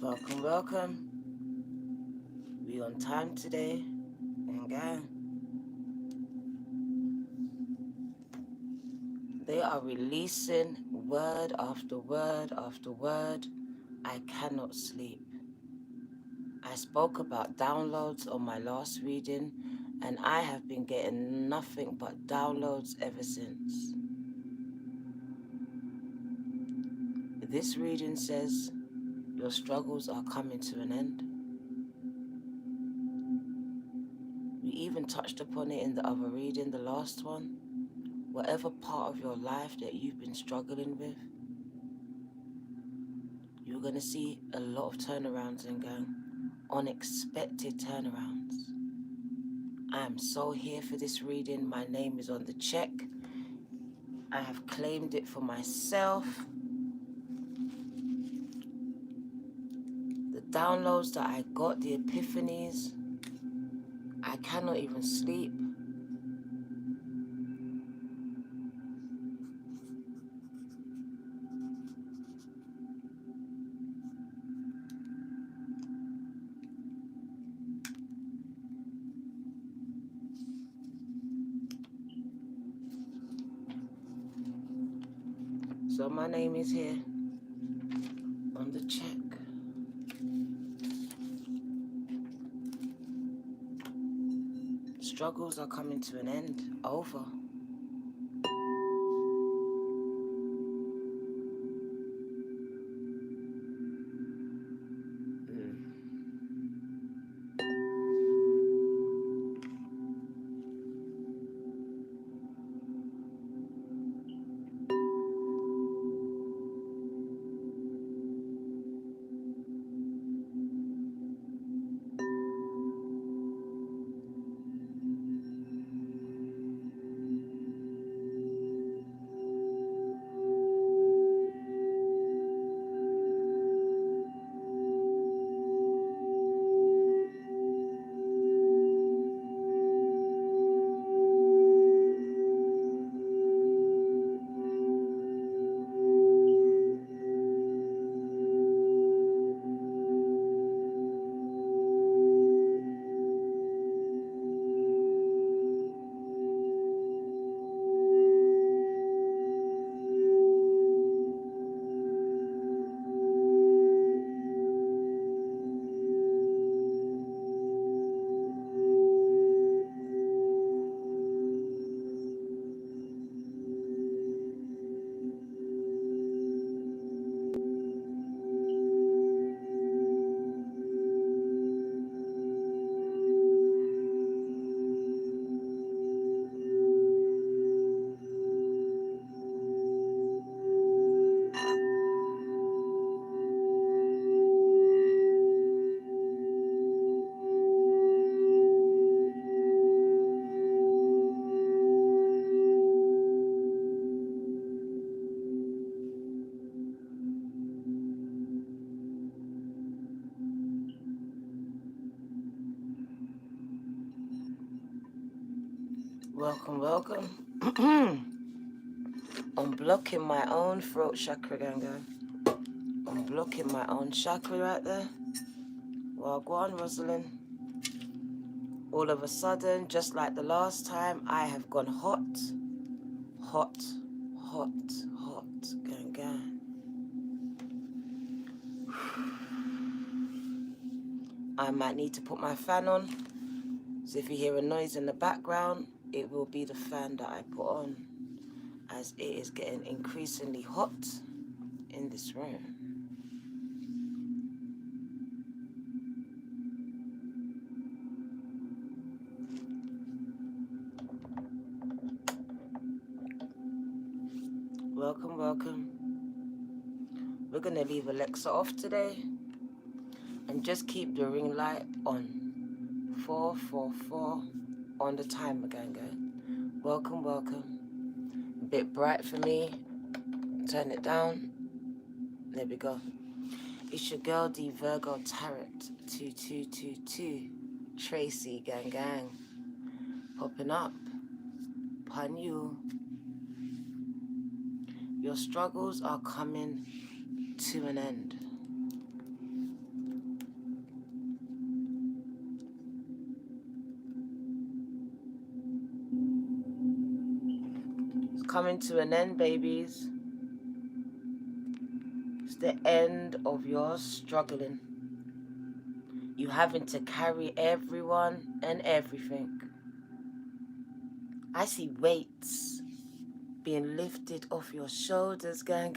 Welcome, welcome. We on time today, and gang, they are releasing word after word after word. I cannot sleep. I spoke about downloads on my last reading, and I have been getting nothing but downloads ever since. This reading says your struggles are coming to an end. We even touched upon it in the other reading, the last one. Whatever part of your life that you've been struggling with, you're going to see a lot of turnarounds and gang, unexpected turnarounds. I am so here for this reading. My name is on the check. I have claimed it for myself. The downloads that I got, the epiphanies, I cannot even sleep. So my name is here on the check. Struggles are coming to an end. Over. Welcome, welcome. I'm blocking my own throat chakra, gang. I'm blocking my own chakra right there. Well, go on, Rosalind. All of a sudden, just like the last time, I have gone hot, hot, hot, hot, gang. I might need to put my fan on. So if you hear a noise in the background, it will be the fan that I put on, as it is getting increasingly hot in this room. Welcome, welcome. We're going to leave Alexa off today and just keep the ring light on. 444 on the timer, gang. Welcome, welcome. A bit bright for me. Turn it down. There we go. It's your girl DVIRGOTAROT2222. Tracy, gang. Popping up. Pun you. Your struggles are coming to an end. It's coming to an end, babies. It's the end of your struggling. You having to carry everyone and everything. I see weights being lifted off your shoulders, gang.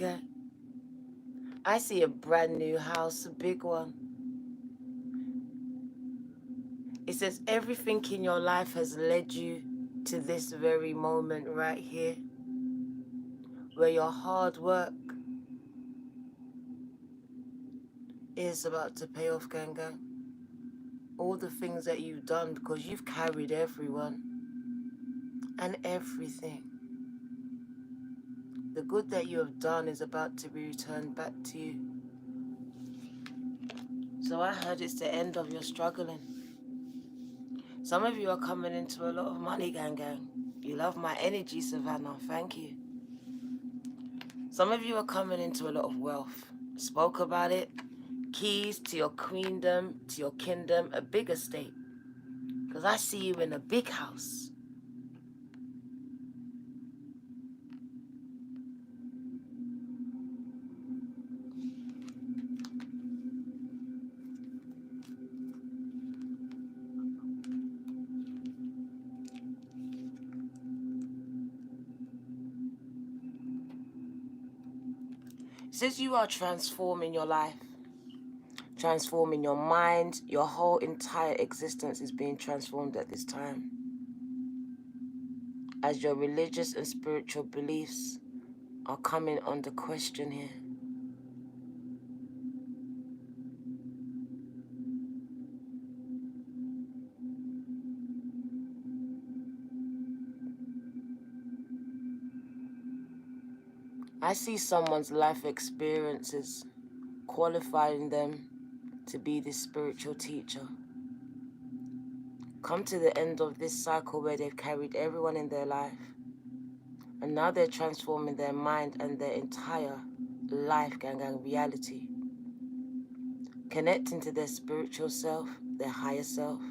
I see a brand new house, a big one. It says everything in your life has led you to this very moment right here, where your hard work is about to pay off, gang. All the things that you've done, because you've carried everyone and everything. The good that you have done is about to be returned back to you. So I heard it's the end of your struggling. Some of you are coming into a lot of money, gang. You love my energy, Savannah. Thank you. Some of you are coming into a lot of wealth. Spoke about it. Keys to your queendom, to your kingdom, a big estate. Because I see you in a big house. It says you are transforming your life, transforming your mind. Your whole entire existence is being transformed at this time, as your religious and spiritual beliefs are coming under question here. I see someone's life experiences qualifying them to be this spiritual teacher. Come to the end of this cycle where they've carried everyone in their life, and now they're transforming their mind and their entire life, gang, reality. Connecting to their spiritual self, their higher self.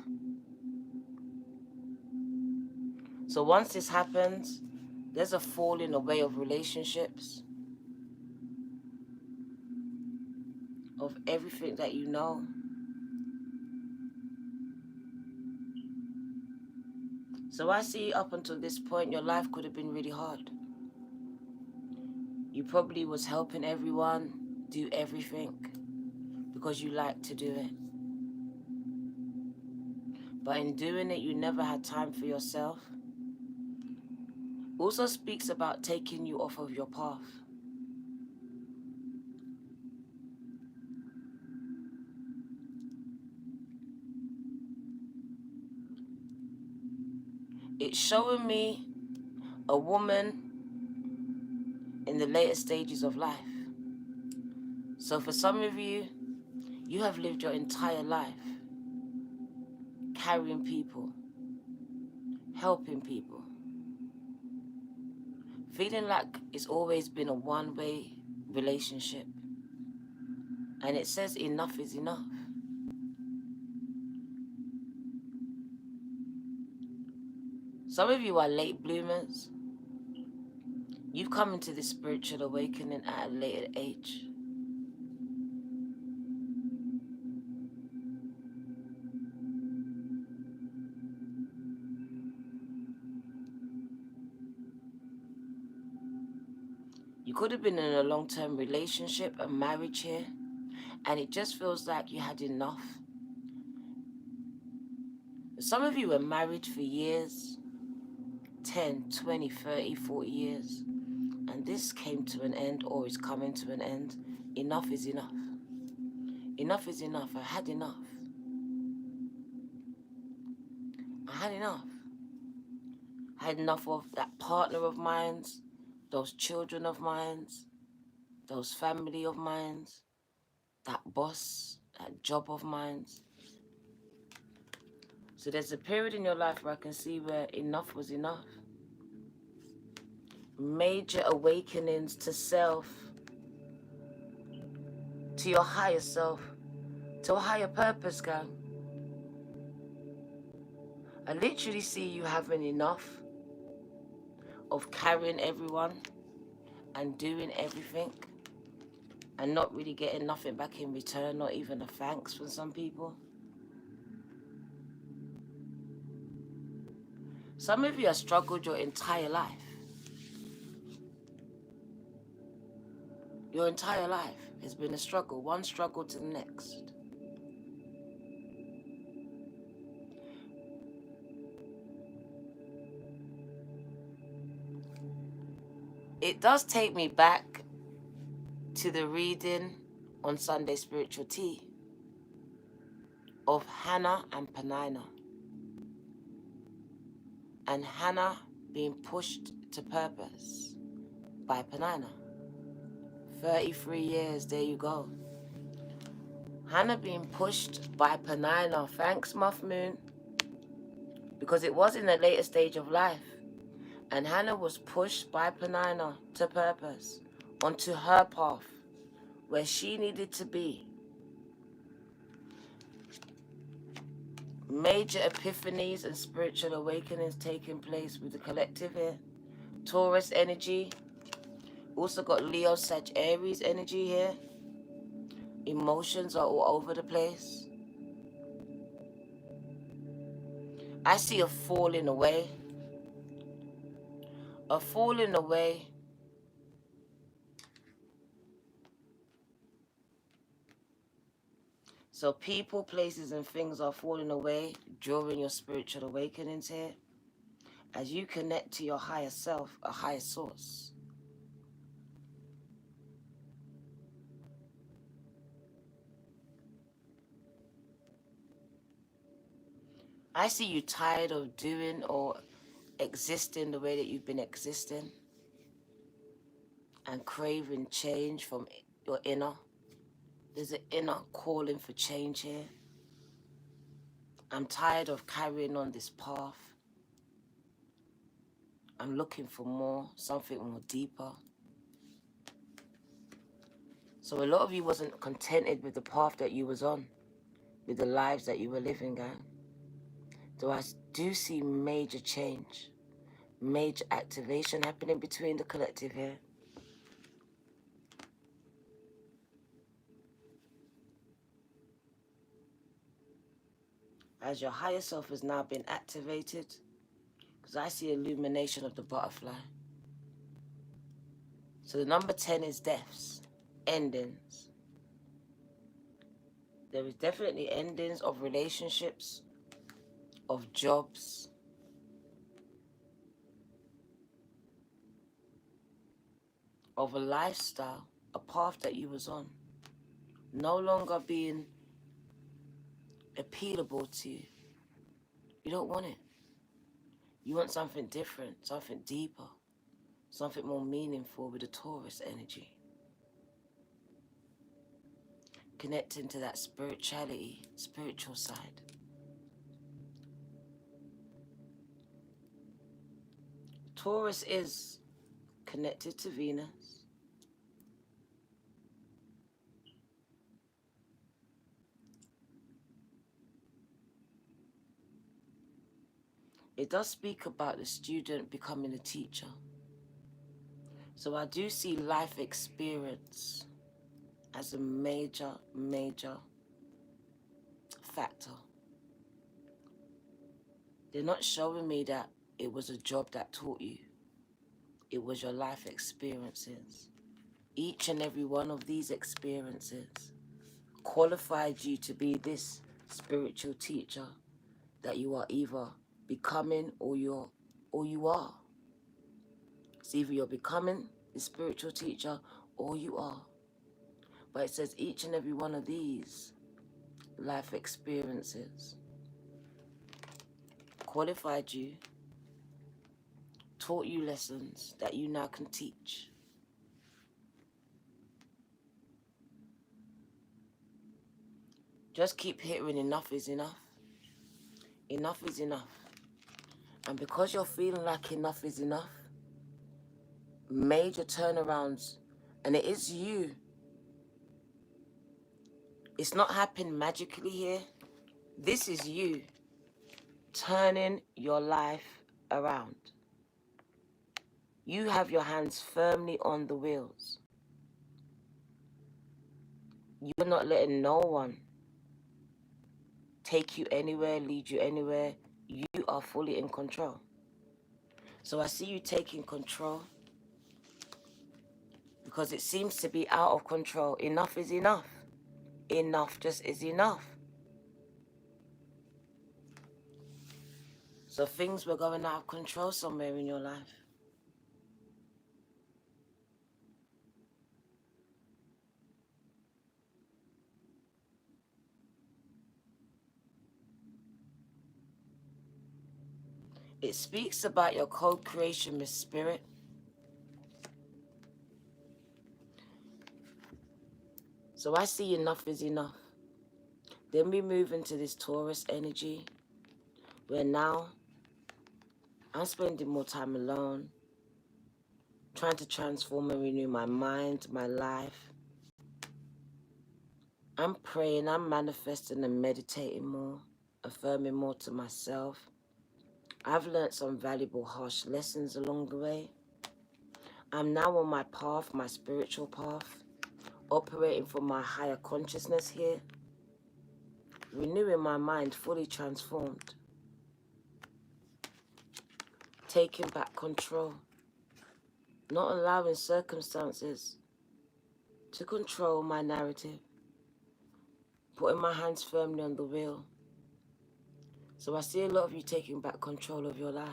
So once this happens, there's a falling away of relationships, of everything that you know. So I see up until this point, your life could have been really hard. You probably was helping everyone do everything because you like to do it. But in doing it, you never had time for yourself. Also speaks about taking you off of your path. It's showing me a woman in the later stages of life. So for some of you, you have lived your entire life carrying people, helping people, feeling like it's always been a one-way relationship. And it says enough is enough. Some of you are late bloomers. You've come into this spiritual awakening at a later age. You could have been in a long-term relationship, a marriage here, and it just feels like you had enough. Some of you were married for years, 10, 20, 30, 40 years, and this came to an end or is coming to an end. Enough is enough. Enough is enough. I had enough. I had enough. I had enough of that partner of mine, those children of mine, those family of mine, that boss, that job of mine. So there's a period in your life where I can see where enough was enough. Major awakenings to self, to your higher self, to a higher purpose, gang. I literally see you having enough of carrying everyone and doing everything and not really getting nothing back in return, not even a thanks from some people. Some of you have struggled your entire life. Your entire life has been a struggle, one struggle to the next. It does take me back to the reading on Sunday Spiritual Tea of Hannah and Penina. And Hannah being pushed to purpose by Penina. 33 years, there you go. Hannah being pushed by Penina. Thanks, Muff Moon. Because it was in the later stage of life. And Hannah was pushed by Penina to purpose onto her path where she needed to be. Major epiphanies and spiritual awakenings taking place with the collective here. Taurus energy. Also got Leo, Sag, Aries energy here. Emotions are all over the place. I see a falling away. A falling away. So people, places, and things are falling away during your spiritual awakenings here. As you connect to your higher self, a higher source. I see you tired of doing or existing the way that you've been existing. And craving change from your inner. There's an inner calling for change here. I'm tired of carrying on this path. I'm looking for more, something more deeper. So a lot of you wasn't contented with the path that you was on, with the lives that you were living, gang. So I do see major change, major activation happening between the collective here. As your higher self has now been activated, because I see illumination of the butterfly. So the number 10 is deaths, endings. There is definitely endings of relationships, of jobs, of a lifestyle, a path that you was on, no longer being appealable to you. You don't want it. You want something different, something deeper, something more meaningful with the Taurus energy. Connecting to that spirituality, spiritual side. Taurus is connected to Venus. It does speak about the student becoming a teacher. So I do see life experience as a major, major factor. They're not showing me that it was a job that taught you. It was your life experiences. Each and every one of these experiences qualified you to be this spiritual teacher that you are either becoming or you are. It's either you're becoming a spiritual teacher or you are. But it says each and every one of these life experiences qualified you, taught you lessons that you now can teach. Just keep hearing enough is enough. Enough is enough. And because you're feeling like enough is enough, major turnarounds, and it is you. It's not happening magically here. This is you turning your life around. You have your hands firmly on the wheels. You're not letting no one take you anywhere, lead you anywhere. You are fully in control. So I see you taking control because it seems to be out of control. Enough is enough. Enough just is enough. So things were going out of control somewhere in your life. It speaks about your co-creation with spirit. So I see enough is enough. Then we move into this Taurus energy, where now I'm spending more time alone, trying to transform and renew my mind, my life. I'm praying, I'm manifesting and meditating more, affirming more to myself. I've learned some valuable, harsh lessons along the way. I'm now on my path, my spiritual path, operating from my higher consciousness here, renewing my mind, fully transformed, taking back control, not allowing circumstances to control my narrative, putting my hands firmly on the wheel. So I see a lot of you taking back control of your life.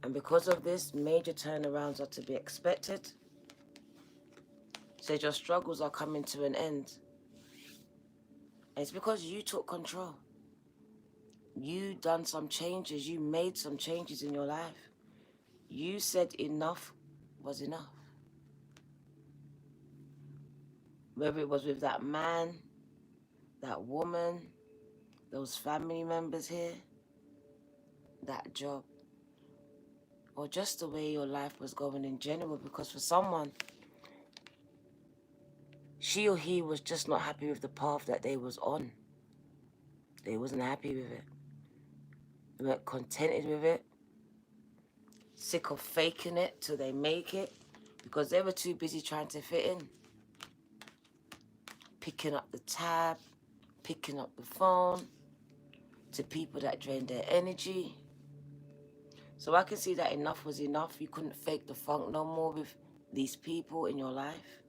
And because of this, major turnarounds are to be expected. Says your struggles are coming to an end. And it's because you took control. You done some changes. You made some changes in your life. You said enough was enough. Whether it was with that man, that woman, those family members here, that job, or just the way your life was going in general. Because for someone, she or he was just not happy with the path that they was on. They wasn't happy with it. They weren't contented with it. Sick of faking it till they make it. Because they were too busy trying to fit in. Picking up the tab, picking up the phone to people that drained their energy. So I can see that enough was enough. You couldn't fake the funk no more with these people in your life.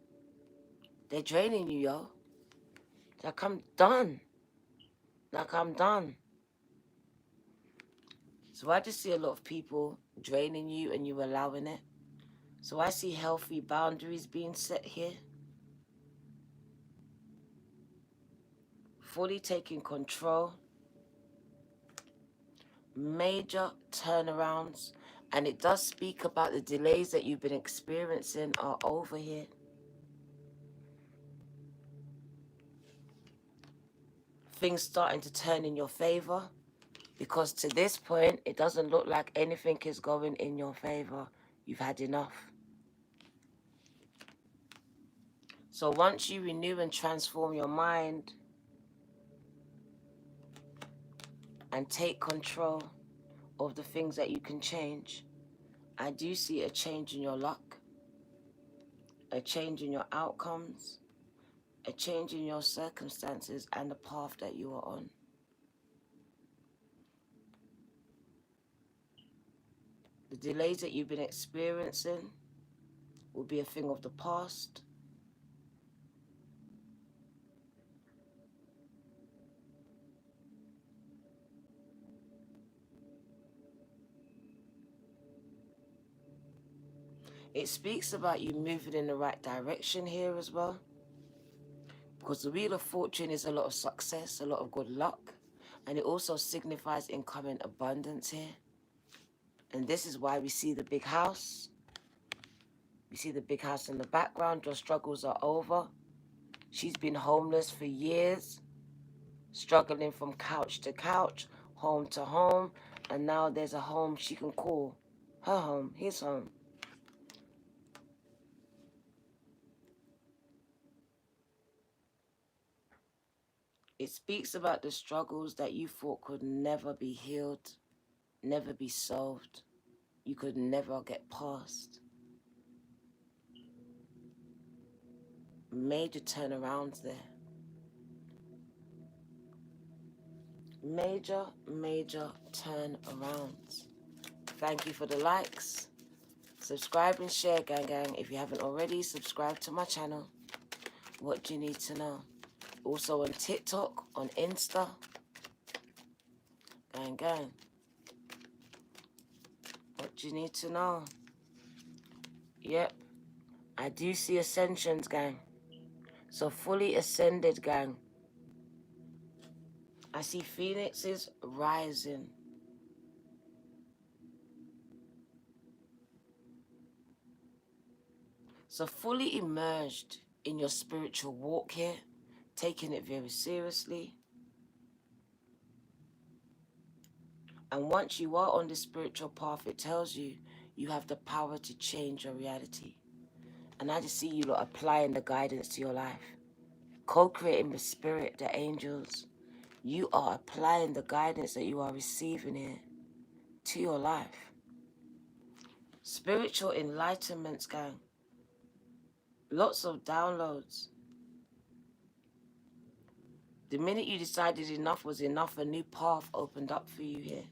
They're draining you, yo. Like, I'm done. Like, I'm done. So I just see a lot of people draining you and you allowing it. So I see healthy boundaries being set here. Fully taking control. Major turnarounds. And it does speak about the delays that you've been experiencing are over here. Things starting to turn in your favor. Because to this point, it doesn't look like anything is going in your favor. You've had enough. So once you renew and transform your mind and take control of the things that you can change, I do see a change in your luck, a change in your outcomes, a change in your circumstances and the path that you are on. The delays that you've been experiencing will be a thing of the past. It speaks about you moving in the right direction here as well. Because the Wheel of Fortune is a lot of success, a lot of good luck. And it also signifies incoming abundance here. And this is why we see the big house. We see the big house in the background. Your struggles are over. She's been homeless for years, struggling from couch to couch, home to home. And now there's a home she can call her home, his home. It speaks about the struggles that you thought could never be healed, never be solved. You could never get past. major turnarounds there. Major turnarounds. Thank you for the likes. Subscribe and share, gang. If you haven't already, subscribe to my channel. What do you need to know? Also on TikTok, on Insta. Gang. What do you need to know? Yep. I do see ascensions, gang. So fully ascended, gang. I see phoenixes rising. So fully immersed in your spiritual walk here, taking it very seriously. And once you are on the spiritual path, it tells you you have the power to change your reality. And I just see you lot applying the guidance to your life. Co-creating with spirit, the angels. You are applying the guidance that you are receiving here to your life. Spiritual enlightenments, gang. Lots of downloads. The minute you decided enough was enough, a new path opened up for you here.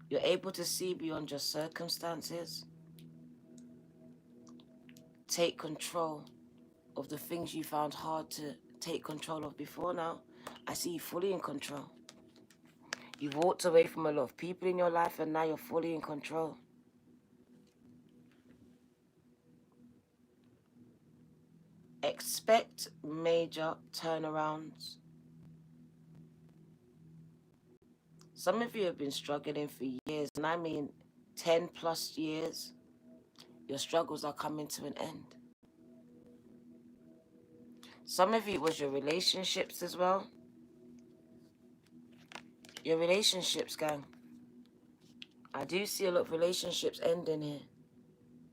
You're able to see beyond your circumstances. Take control of the things you found hard to take control of before now. I see you fully in control. You've walked away from a lot of people in your life and now you're fully in control. Expect major turnarounds. Some of you have been struggling for years, and I mean 10+ years. Your struggles are coming to an end. Some of you, it was your relationships as well. Your relationships, gang. I do see a lot of relationships ending here.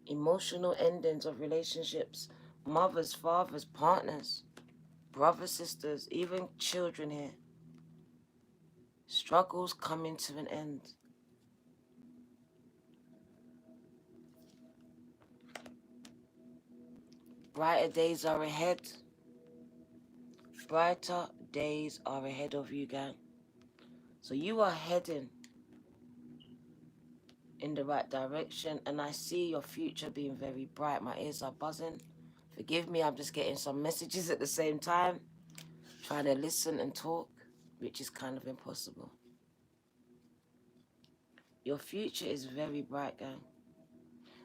Emotional endings of relationships. Mothers, fathers, partners, brothers, sisters, even children here. Struggles coming to an end. Brighter days are ahead. Brighter days are ahead of you, gang. So you are heading in the right direction, and I see your future being very bright. My ears are buzzing. Forgive me, I'm just getting some messages at the same time. Trying to listen and talk, which is kind of impossible. Your future is very bright, gang.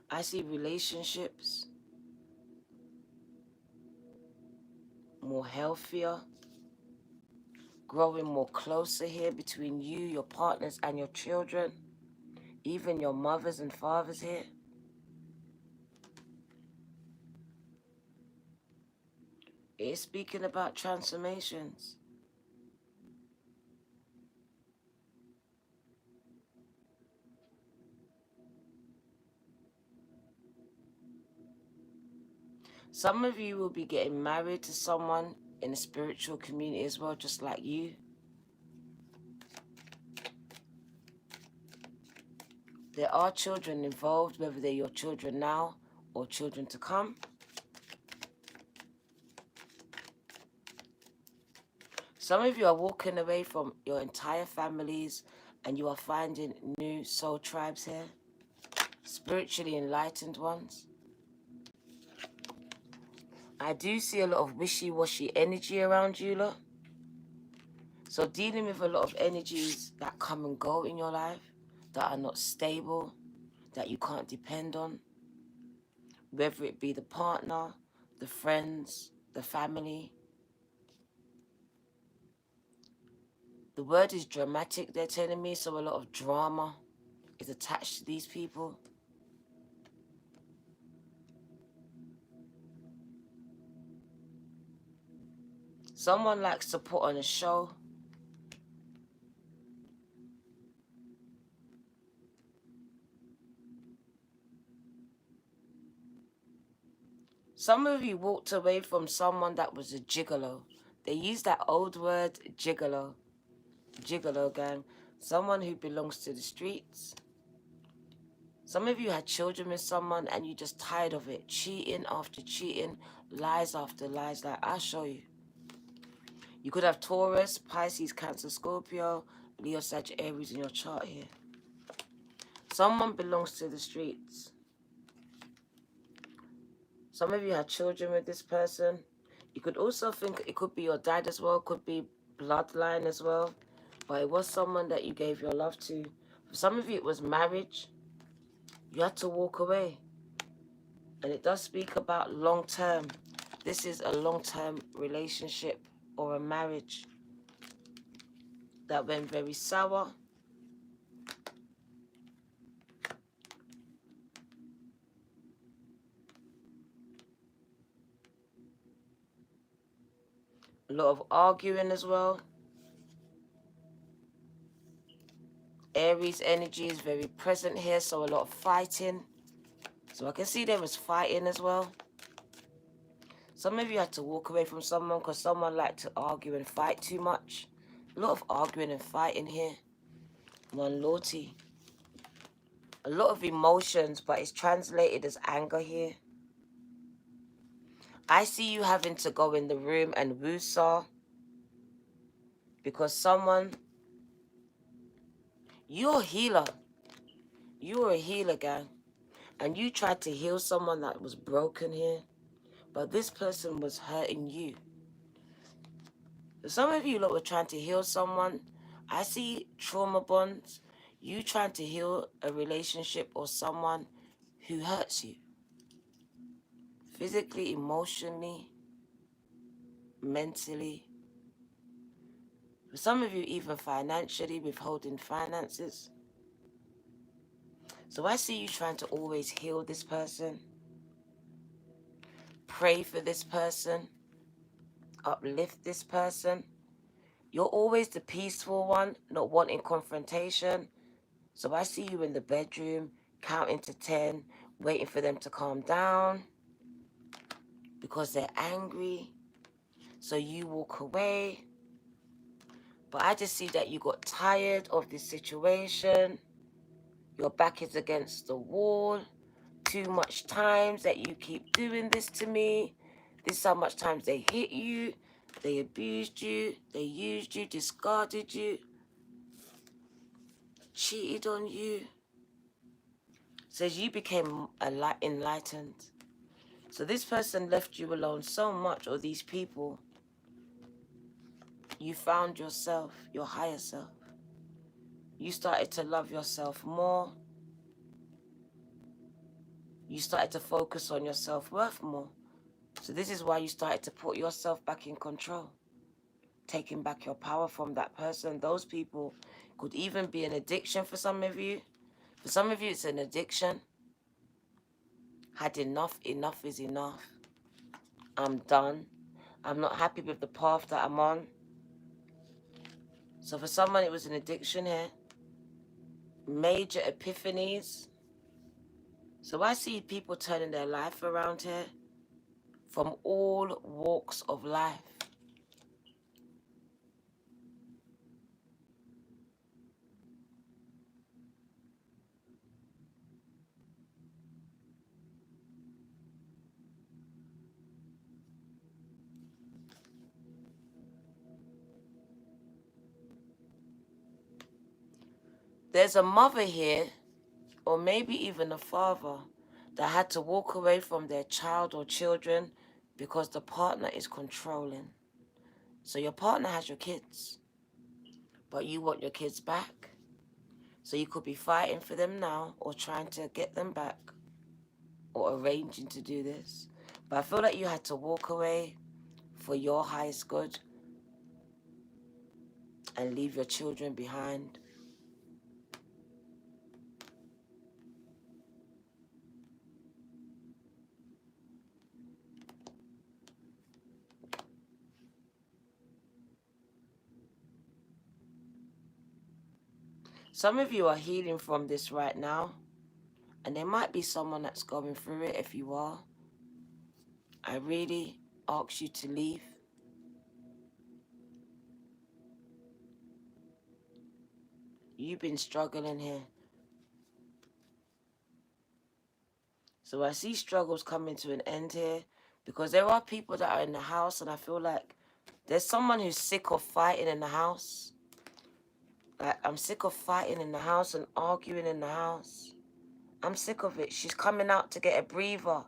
I see relationships more healthier, growing more closer here between you, your partners, and your children, even your mothers and fathers here. It is speaking about transformations. Some of you will be getting married to someone in a spiritual community as well, just like you. There are children involved, whether they're your children now or children to come. Some of you are walking away from your entire families and you are finding new soul tribes here, spiritually enlightened ones. I do see a lot of wishy-washy energy around you lot. So dealing with a lot of energies that come and go in your life, that are not stable, that you can't depend on, whether it be the partner, the friends, the family. The word is dramatic, they're telling me, so a lot of drama is attached to these people. Someone likes to put on a show. Some of you walked away from someone that was a gigolo. They use that old word, gigolo. Gigolo, gang. Someone who belongs to the streets. Some of you had children with someone and you're just tired of it. Cheating after cheating, lies after lies. Like, I'll show you. You could have Taurus, Pisces, Cancer, Scorpio, Leo, Sag, Aries in your chart here. Someone belongs to the streets. Some of you had children with this person. You could also think it could be your dad as well, could be bloodline as well. But it was someone that you gave your love to. For some of you, it was marriage. You had to walk away. And it does speak about long term. This is a long-term relationship or a marriage that went very sour. A lot of arguing as well. Aries energy is very present here, so a lot of fighting. So I can see there was fighting as well. Some of you had to walk away from someone because someone liked to argue and fight too much. A lot of arguing and fighting here. Non-loyalty. A lot of emotions, but it's translated as anger here. I see you having to go in the room and woosah because someone... You're a healer. You're a healer, gang. And you tried to heal someone that was broken here. But this person was hurting you. Some of you lot were trying to heal someone. I see trauma bonds. You trying to heal a relationship or someone who hurts you. Physically, emotionally, mentally. For some of you, even financially, withholding finances. So I see you trying to always heal this person. Pray for this person. Uplift this person. You're always the peaceful one, not wanting confrontation. So I see you in the bedroom, counting to 10, waiting for them to calm down because they're angry. So you walk away. But I just see that you got tired of this situation. Your back is against the wall. Too much times that you keep doing this to me. This is how much times they hit you. They abused you. They used you, discarded you. Cheated on you. Says you became enlightened. So this person left you alone so much, or these people. You found yourself, your higher self. You started to love yourself more. You started to focus on your self-worth more. So this is why you started to put yourself back in control. Taking back your power from that person. Those people could even be an addiction for some of you. For some of you, it's an addiction. Had enough. Enough is enough. I'm done. I'm not happy with the path that I'm on. So for someone, it was an addiction here. Major epiphanies. So I see people turning their life around here from all walks of life. There's a mother here, or maybe even a father, that had to walk away from their child or children because the partner is controlling. So your partner has your kids, but you want your kids back. So you could be fighting for them now or trying to get them back or arranging to do this. But I feel like you had to walk away for your highest good and leave your children behind. Some of you are healing from this right now, and there might be someone that's going through it. If you are, I really ask you to leave. You've been struggling here. So I see struggles coming to an end here, because there are people that are in the house, and I feel like there's someone who's sick of fighting in the house. Like, I'm sick of fighting in the house and arguing in the house. I'm sick of it. She's coming out to get a breather.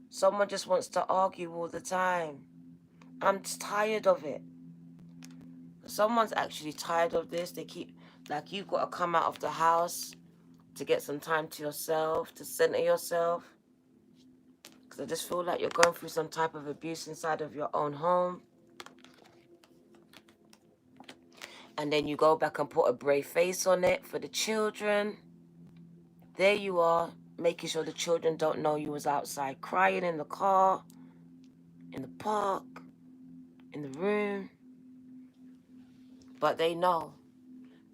Someone just wants to argue all the time. I'm tired of it. Someone's actually tired of this. They keep, like, you've got to come out of the house to get some time to yourself, to center yourself. Because I just feel like you're going through some type of abuse inside of your own home. And then you go back and put a brave face on it for the children. There you are, making sure the children don't know you was outside crying in the car, in the park, in the room. But they know,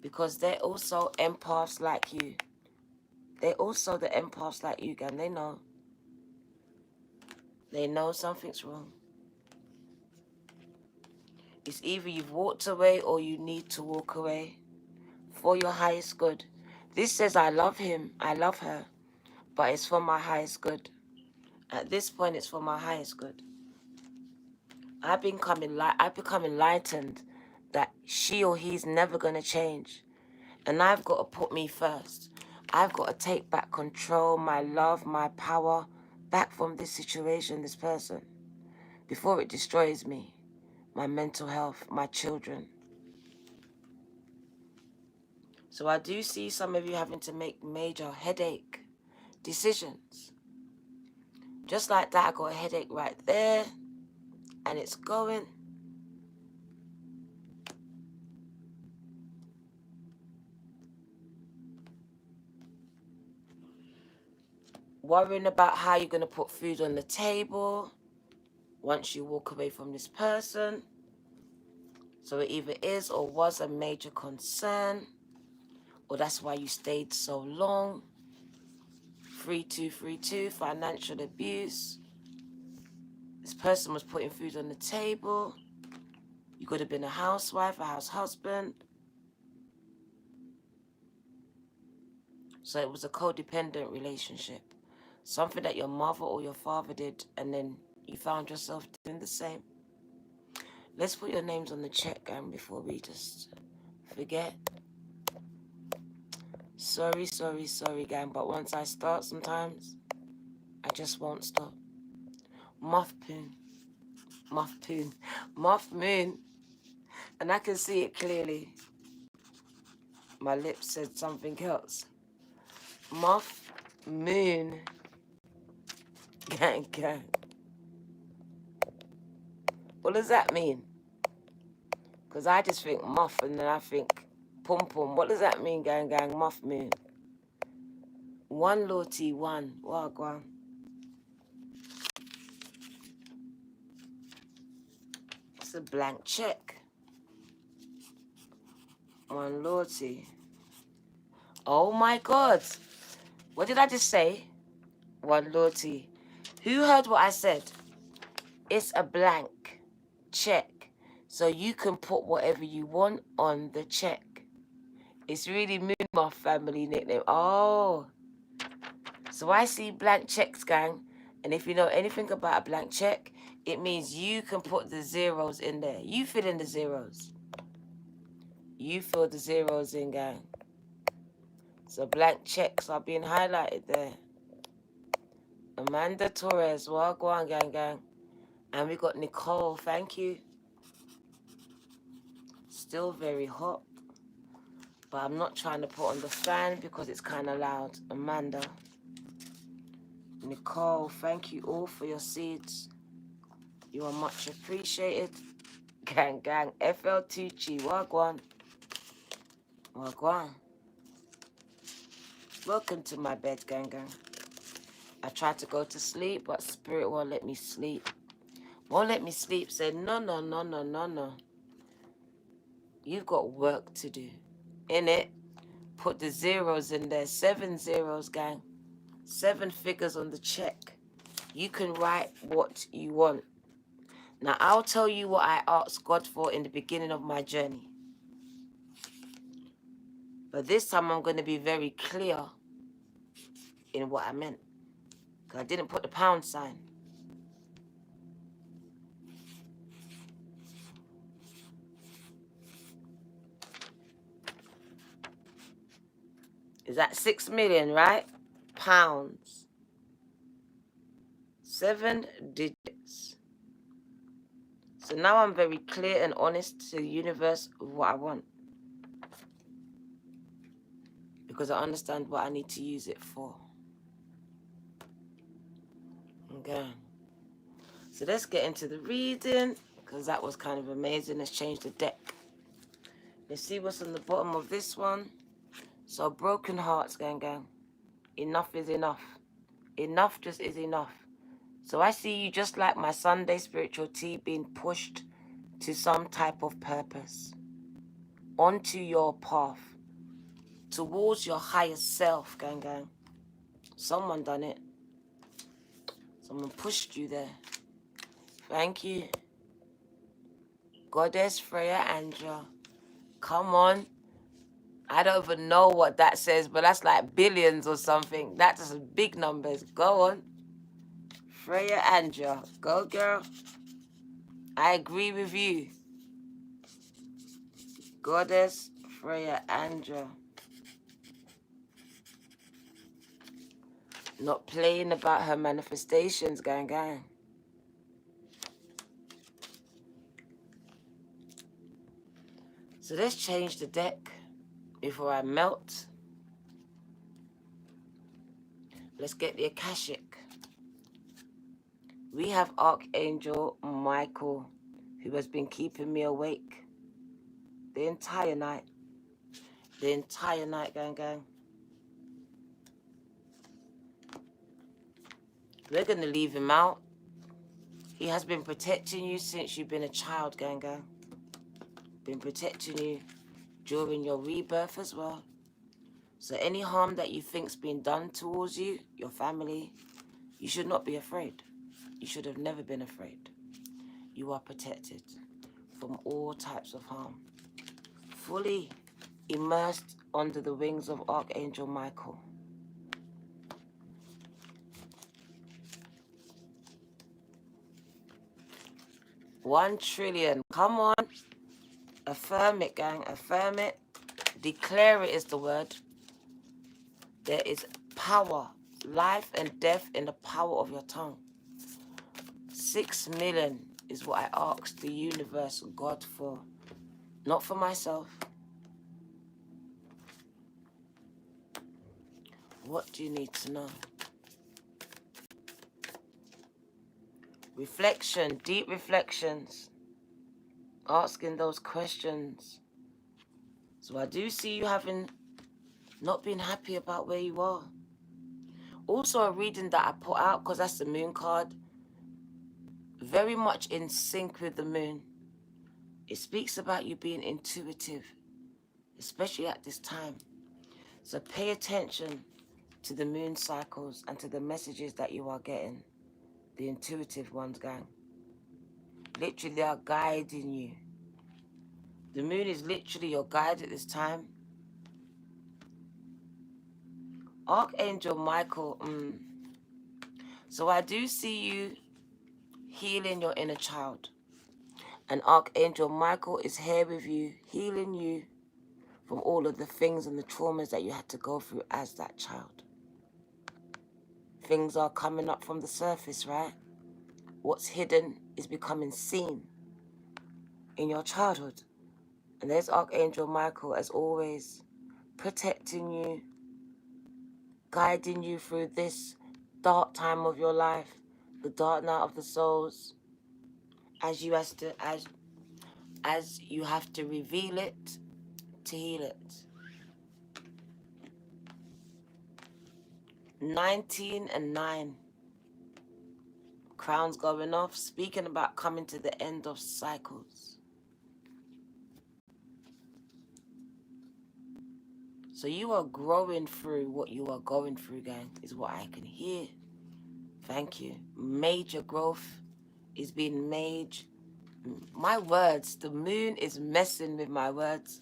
because they're also empaths like you. They're also the empaths like you, gang. They know. They know something's wrong. It's either you've walked away or you need to walk away for your highest good. This says, I love him, I love her, but it's for my highest good. At this point, it's for my highest good. I've become enlightened that she or he's never going to change. And I've got to put me first. I've got to take back control, my love, my power back from this situation, this person, before it destroys me, my mental health, my children. So I do see some of you having to make major headache decisions. Just like that, I got a headache right there, and it's going. Worrying about how you're going to put food on the table once you walk away from this person. So it either is or was a major concern, or that's why you stayed so long. 3232, financial abuse. This person was putting food on the table. You could have been a housewife, a house husband. So it was a codependent relationship. Something that your mother or your father did, and then you found yourself doing the same. Let's put your names on the check, gang, before we just forget. Sorry, gang, but once I start sometimes, I just won't stop. Muff moon. And I can see it clearly. My lips said something else. Muff moon. Gang. What does that mean? Because I just think muff and then I think pum pum. What does that mean, gang? Muff moon. One Lorty, one. Wagwan. It's a blank check. One Lorty. Oh my God. What did I just say? One Lorty. Who heard what I said? It's a blank check. So you can put whatever you want on the check. It's really Moon Muff family nickname. Oh. So I see blank checks, gang. And if you know anything about a blank check, it means you can put the zeros in there. You fill in the zeros. You fill the zeros in, gang. So blank checks are being highlighted there. Amanda Torres, well, go on, gang. And we got Nicole, thank you. Still very hot. But I'm not trying to put on the fan because it's kind of loud. Amanda. Nicole, thank you all for your seeds. You are much appreciated. Gang. FL2G, wagwan. Welcome to my bed, gang. I tried to go to sleep, but spirit won't let me sleep. Won't let me sleep. Said, no. You've got work to do. In it, put the zeros in there. 7 zeros, gang. 7 figures on the check. You can write what you want. Now, I'll tell you what I asked God for in the beginning of my journey. But this time, I'm going to be very clear. in what I meant. Because I didn't put the pound sign. Is that 6 million, right? Pounds. 7 digits. So now I'm very clear and honest to the universe of what I want. Because I understand what I need to use it for. Okay. So let's get into the reading, because that was kind of amazing. Let's change the deck. Let's see what's on the bottom of this one. So broken hearts, gang. Enough is enough. Enough just is enough. So I see you just like my Sunday spiritual tea being pushed to some type of purpose. Onto your path. Towards your higher self, gang. Someone done it. Someone pushed you there. Thank you. Goddess Freya Andra. Come on. I don't even know what that says, but that's like billions or something. That's big numbers. Go on. Freya Andra. Go, girl. I agree with you. Goddess Freya Andra. Not playing about her manifestations, gang. So let's change the deck before I melt. Let's get the Akashic. We have Archangel Michael, who has been keeping me awake the entire night. The entire night, gang. We're going to leave him out. He has been protecting you since you've been a child, gang. Been protecting you during your rebirth as well. So any harm that you think's been done towards you, your family, you should not be afraid. You should have never been afraid. You are protected from all types of harm. Fully immersed under the wings of Archangel Michael. $1 trillion. Come on. Affirm it, gang. Affirm it. Declare it is the word. There is power, life and death in the power of your tongue. 6 million is what I asked the universe, God, for. Not for myself. What do you need to know? Reflection, deep reflections. Asking those questions. So I do see you having not been happy about where you are. Also a reading that I put out, because that's the moon card. Very much in sync with the moon. It speaks about you being intuitive, especially at this time. So pay attention to the moon cycles and to the messages that you are getting. The intuitive ones, gang. Literally, they are guiding you. The moon is literally your guide at this time. Archangel Michael. So I do see you healing your inner child. And Archangel Michael is here with you, healing you from all of the things and the traumas that you had to go through as that child. Things are coming up from the surface, right? What's hidden is becoming seen in your childhood. And there's Archangel Michael, as always, protecting you, guiding you through this dark time of your life, the dark night of the souls, as you have to reveal it to heal it. 19 and 9. Crowns going off, speaking about coming to the end of cycles. So you are growing through what you are going through, gang, is what I can hear. Thank you. Major growth is being made. My words, the moon is messing with my words.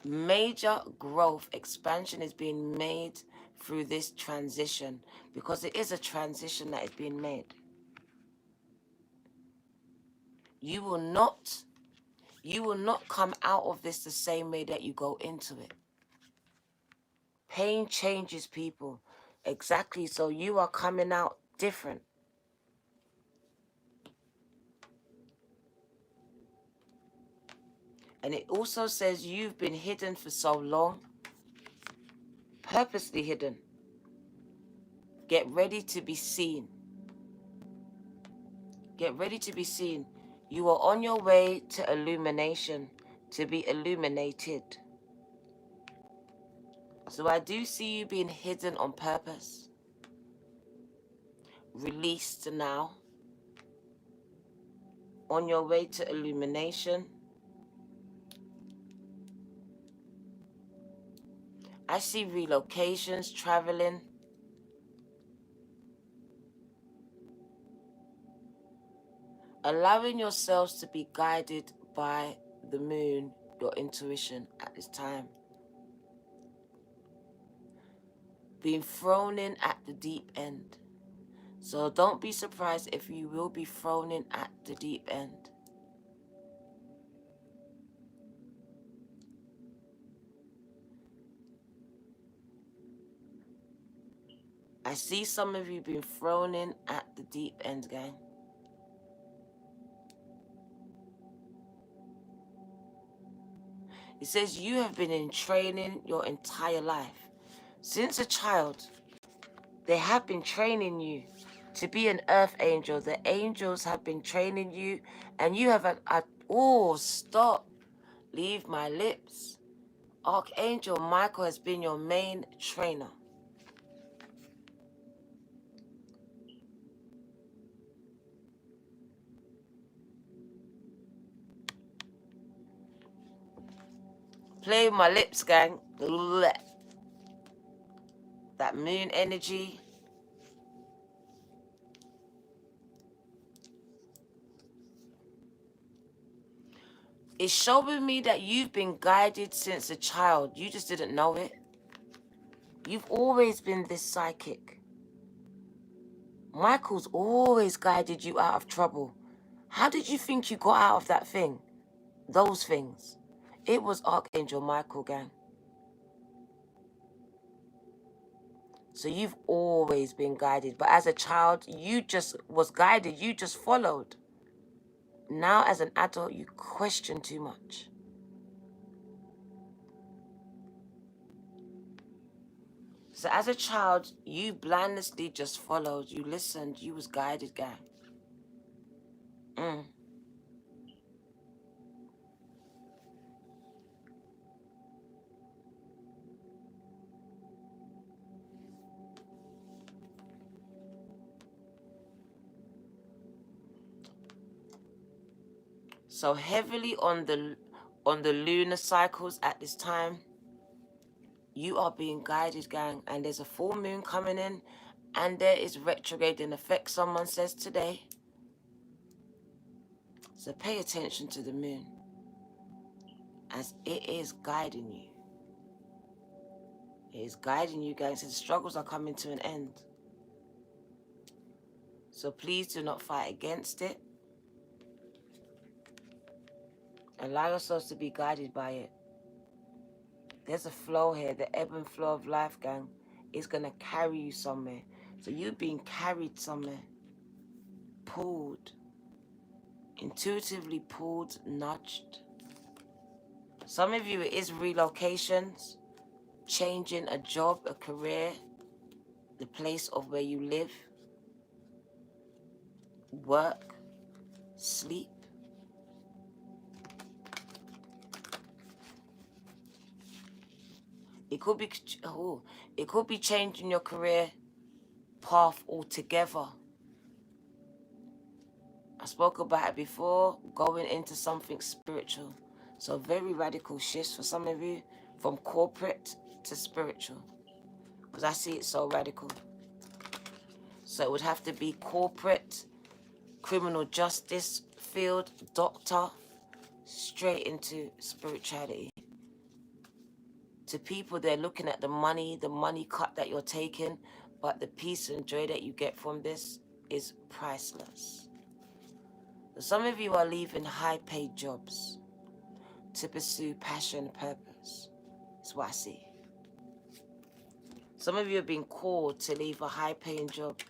Major growth, expansion is being made through this transition, because it is a transition that is being made. You will not come out of this the same way that you go into it. Pain changes people. Exactly. So you are coming out different. And it also says you've been hidden for so long. Purposely hidden. Get ready to be seen. Get ready to be seen. You are on your way to illumination, to be illuminated. So I do see you being hidden on purpose. Released now. On your way to illumination. I see relocations, traveling. Allowing yourselves to be guided by the moon, your intuition at this time. Being thrown in at the deep end. So don't be surprised if you will be thrown in at the deep end. I see some of you being thrown in at the deep end, gang. It says you have been in training your entire life. Since a child, they have been training you to be an earth angel. The angels have been training you, and you have oh, stop. Leave my lips. Archangel Michael has been your main trainer. Play with my lips, gang. That moon energy. It's showing me that you've been guided since a child. You just didn't know it. You've always been this psychic. Michael's always guided you out of trouble. How did you think you got out of that thing? Those things. It was Archangel Michael, gang. So you've always been guided. But as a child, you just was guided. You just followed. Now as an adult, you question too much. So as a child, you blindly just followed. You listened. You was guided, gang. So heavily on the lunar cycles at this time, you are being guided, gang. And there's a full moon coming in, and there is retrograde in effect, someone says today. So pay attention to the moon, as it is guiding you. It is guiding you, guys. The struggles are coming to an end. So please do not fight against it. Allow yourselves to be guided by it. There's a flow here. The ebb and flow of life, gang, is going to carry you somewhere. So you're being carried somewhere. Pulled. Intuitively pulled, nudged. Some of you, it is relocations. Changing a job, a career. The place of where you live. Work. Sleep. It could be changing your career path altogether. I spoke about it before, going into something spiritual. So very radical shifts for some of you, from corporate to spiritual. Because I see it so radical. So it would have to be corporate, criminal justice field, doctor, straight into spirituality. To people, they're looking at the money cut that you're taking, but the peace and joy that you get from this is priceless. Some of you are leaving high-paid jobs to pursue passion and purpose. That's what I see. Some of you have been called to leave a high-paying job.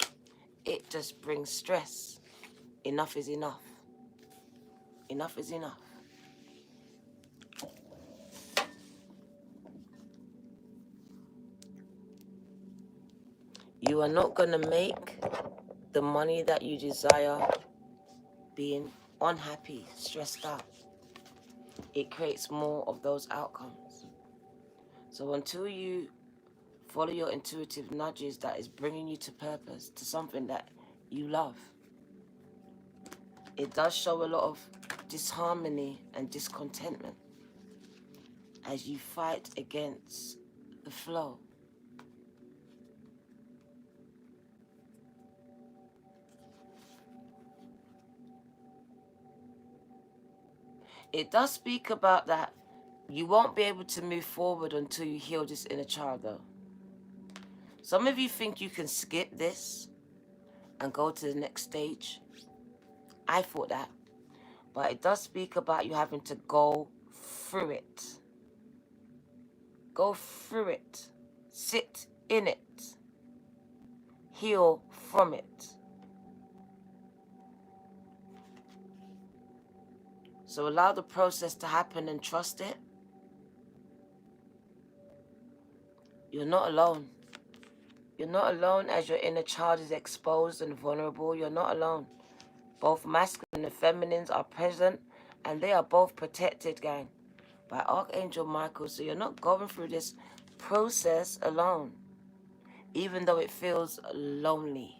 It just brings stress. Enough is enough. Enough is enough. You are not going to make the money that you desire being unhappy, stressed out. It creates more of those outcomes. So until you follow your intuitive nudges that is bringing you to purpose, to something that you love, it does show a lot of disharmony and discontentment as you fight against the flow. It does speak about that you won't be able to move forward until you heal this inner child, though. Some of you think you can skip this and go to the next stage. I thought that. But it does speak about you having to go through it. Go through it. Sit in it. Heal from it. So allow the process to happen and trust it. You're not alone. You're not alone as your inner child is exposed and vulnerable. You're not alone. Both masculine and feminines are present, and they are both protected, gang, by Archangel Michael. So you're not going through this process alone, even though it feels lonely.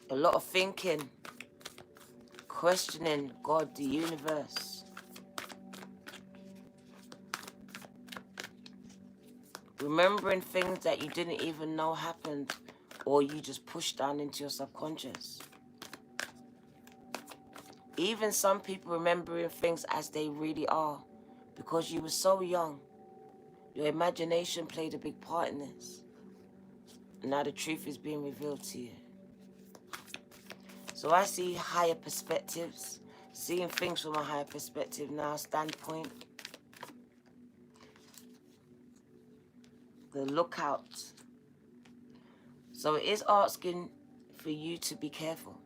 A lot of thinking, questioning God, the universe. Remembering things that you didn't even know happened, or you just pushed down into your subconscious. Even some people remembering things as they really are, because you were so young. Your imagination played a big part in this. And now the truth is being revealed to you. So I see higher perspectives, seeing things from a higher perspective now, standpoint. The lookout. So it is asking for you to be careful,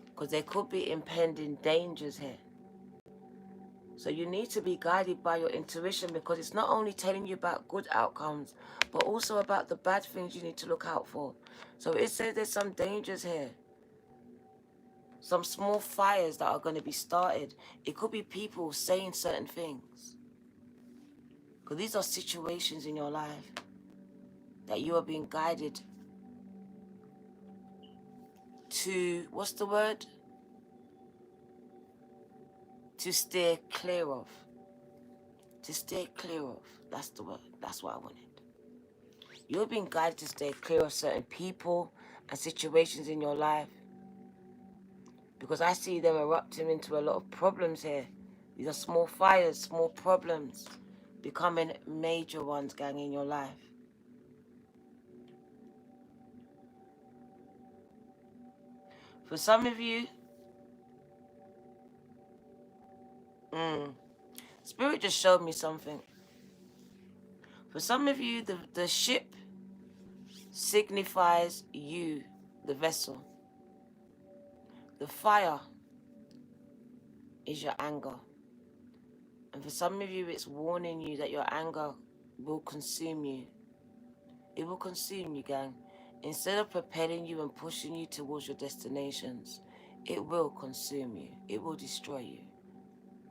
because there could be impending dangers here. So you need to be guided by your intuition, because it's not only telling you about good outcomes, but also about the bad things you need to look out for. So it says there's some dangers here. Some small fires that are going to be started. It could be people saying certain things. Because these are situations in your life that you are being guided to, what's the word? To steer clear of. To steer clear of. That's the word. That's what I wanted. You're being guided to stay clear of certain people and situations in your life, because I see them erupting into a lot of problems here. These are small fires, small problems, becoming major ones, gang, in your life. For some of you, Spirit just showed me something. For some of you, the ship signifies you, the vessel. The fire is your anger. And for some of you, it's warning you that your anger will consume you. It will consume you, gang. Instead of propelling you and pushing you towards your destinations, it will consume you. It will destroy you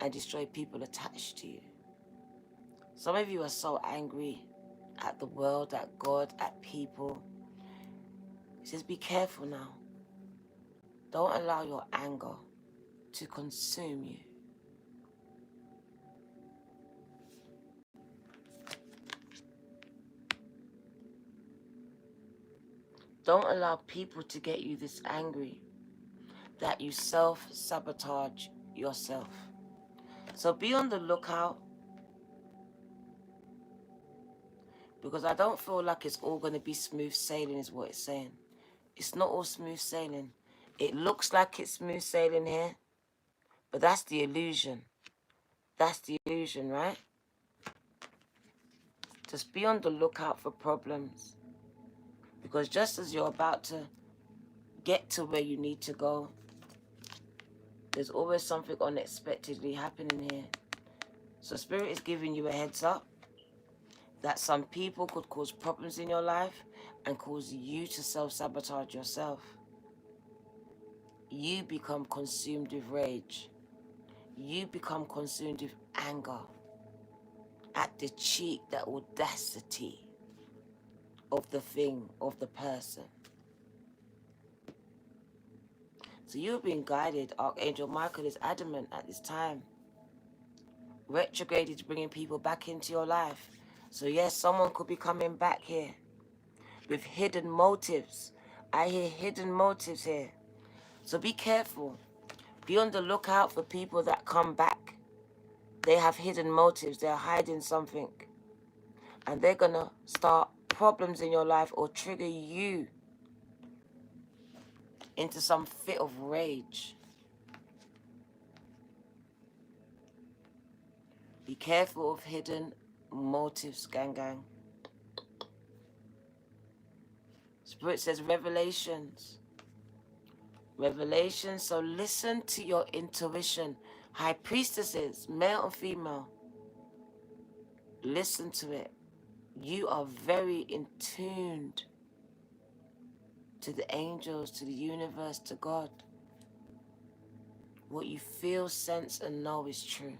and destroy people attached to you. Some of you are so angry at the world, at God, at people. It says, be careful now. Don't allow your anger to consume you. Don't allow people to get you this angry that you self-sabotage yourself. So be on the lookout, because I don't feel like it's all going to be smooth sailing is what it's saying. It's not all smooth sailing. It looks like it's smooth sailing here, but that's the illusion. That's the illusion, right? Just be on the lookout for problems. Because just as you're about to get to where you need to go, there's always something unexpectedly happening here. So Spirit is giving you a heads up that some people could cause problems in your life and cause you to self-sabotage yourself. You become consumed with rage. You become consumed with anger at the cheek, that audacity of the thing, of the person. So you're being guided. Archangel Michael is adamant at this time. Retrograde is bringing people back into your life. So yes, someone could be coming back here with hidden motives. I hear hidden motives here. So be careful. Be on the lookout for people that come back. They have hidden motives. They're hiding something. And they're going to start problems in your life or trigger you into some fit of rage. Be careful of hidden motives, gang. Spirit says revelations. Revelations, so listen to your intuition. High priestesses, male and female, listen to it. You are very in tuned to the angels, to the universe, to God. What you feel, sense, and know is true.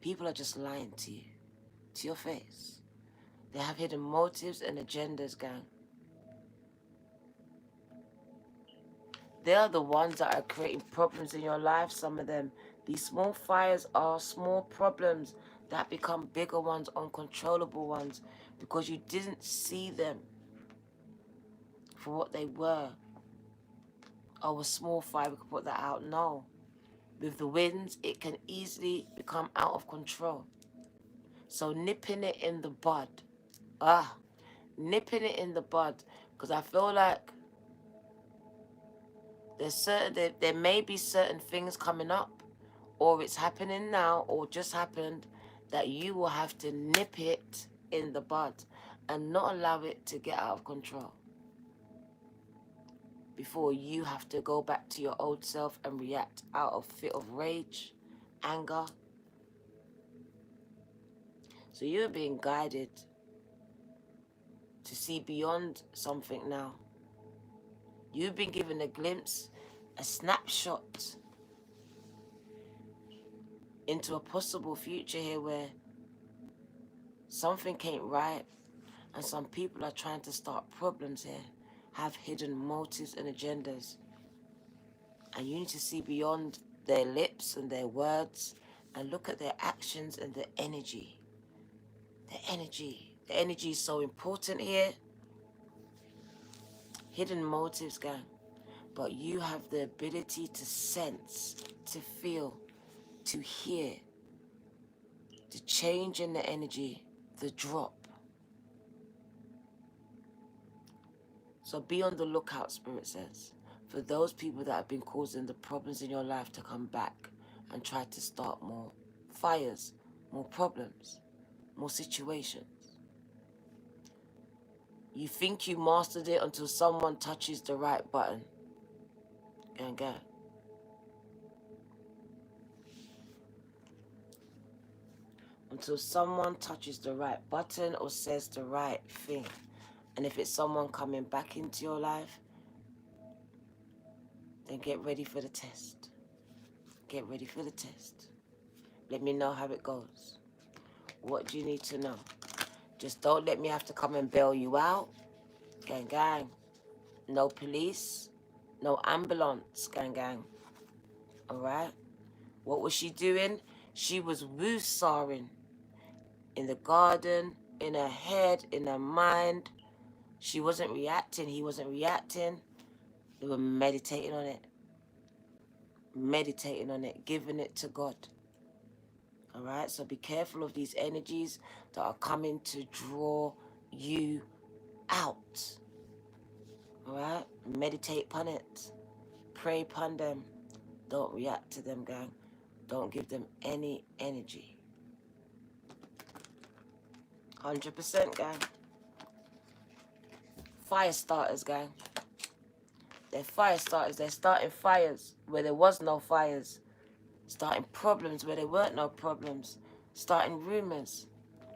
People are just lying to you, to your face. They have hidden motives and agendas, gang. They are the ones that are creating problems in your life, some of them. These small fires are small problems that become bigger ones, uncontrollable ones, because you didn't see them for what they were. Oh, a small fire, we could put that out. No. With the winds, it can easily become out of control. So nipping it in the bud. Nipping it in the bud. Because I feel like there may be certain things coming up, or it's happening now, or just happened, that you will have to nip it in the bud and not allow it to get out of control before you have to go back to your old self and react out of fit of rage, anger. So you're being guided to see beyond something now. You've been given a glimpse, a snapshot into a possible future here where something ain't right and some people are trying to start problems here, have hidden motives and agendas. And you need to see beyond their lips and their words and look at their actions and their energy. The energy is so important here. Hidden motives, gang. But you have the ability to sense, to feel, to hear the change in the energy, the drop. So be on the lookout, Spirit says, for those people that have been causing the problems in your life to come back and try to start more fires, more problems, more situations. You think you mastered it until someone touches the right button. Gang. Until someone touches the right button or says the right thing. And if it's someone coming back into your life, then get ready for the test. Get ready for the test. Let me know how it goes. What do you need to know? Just don't let me have to come and bail you out. Gang. No police. No ambulance. Gang. Alright? What was she doing? She was woo-sawing in the garden, in her head, in her mind. She wasn't reacting. He wasn't reacting. They were meditating on it. Meditating on it. Giving it to God. All right? So be careful of these energies that are coming to draw you out. All right? Meditate upon it. Pray upon them. Don't react to them, gang. Don't give them any energy. 100%, gang. Fire starters, gang. They're fire starters. They're starting fires where there was no fires. Starting problems where there weren't no problems. Starting rumors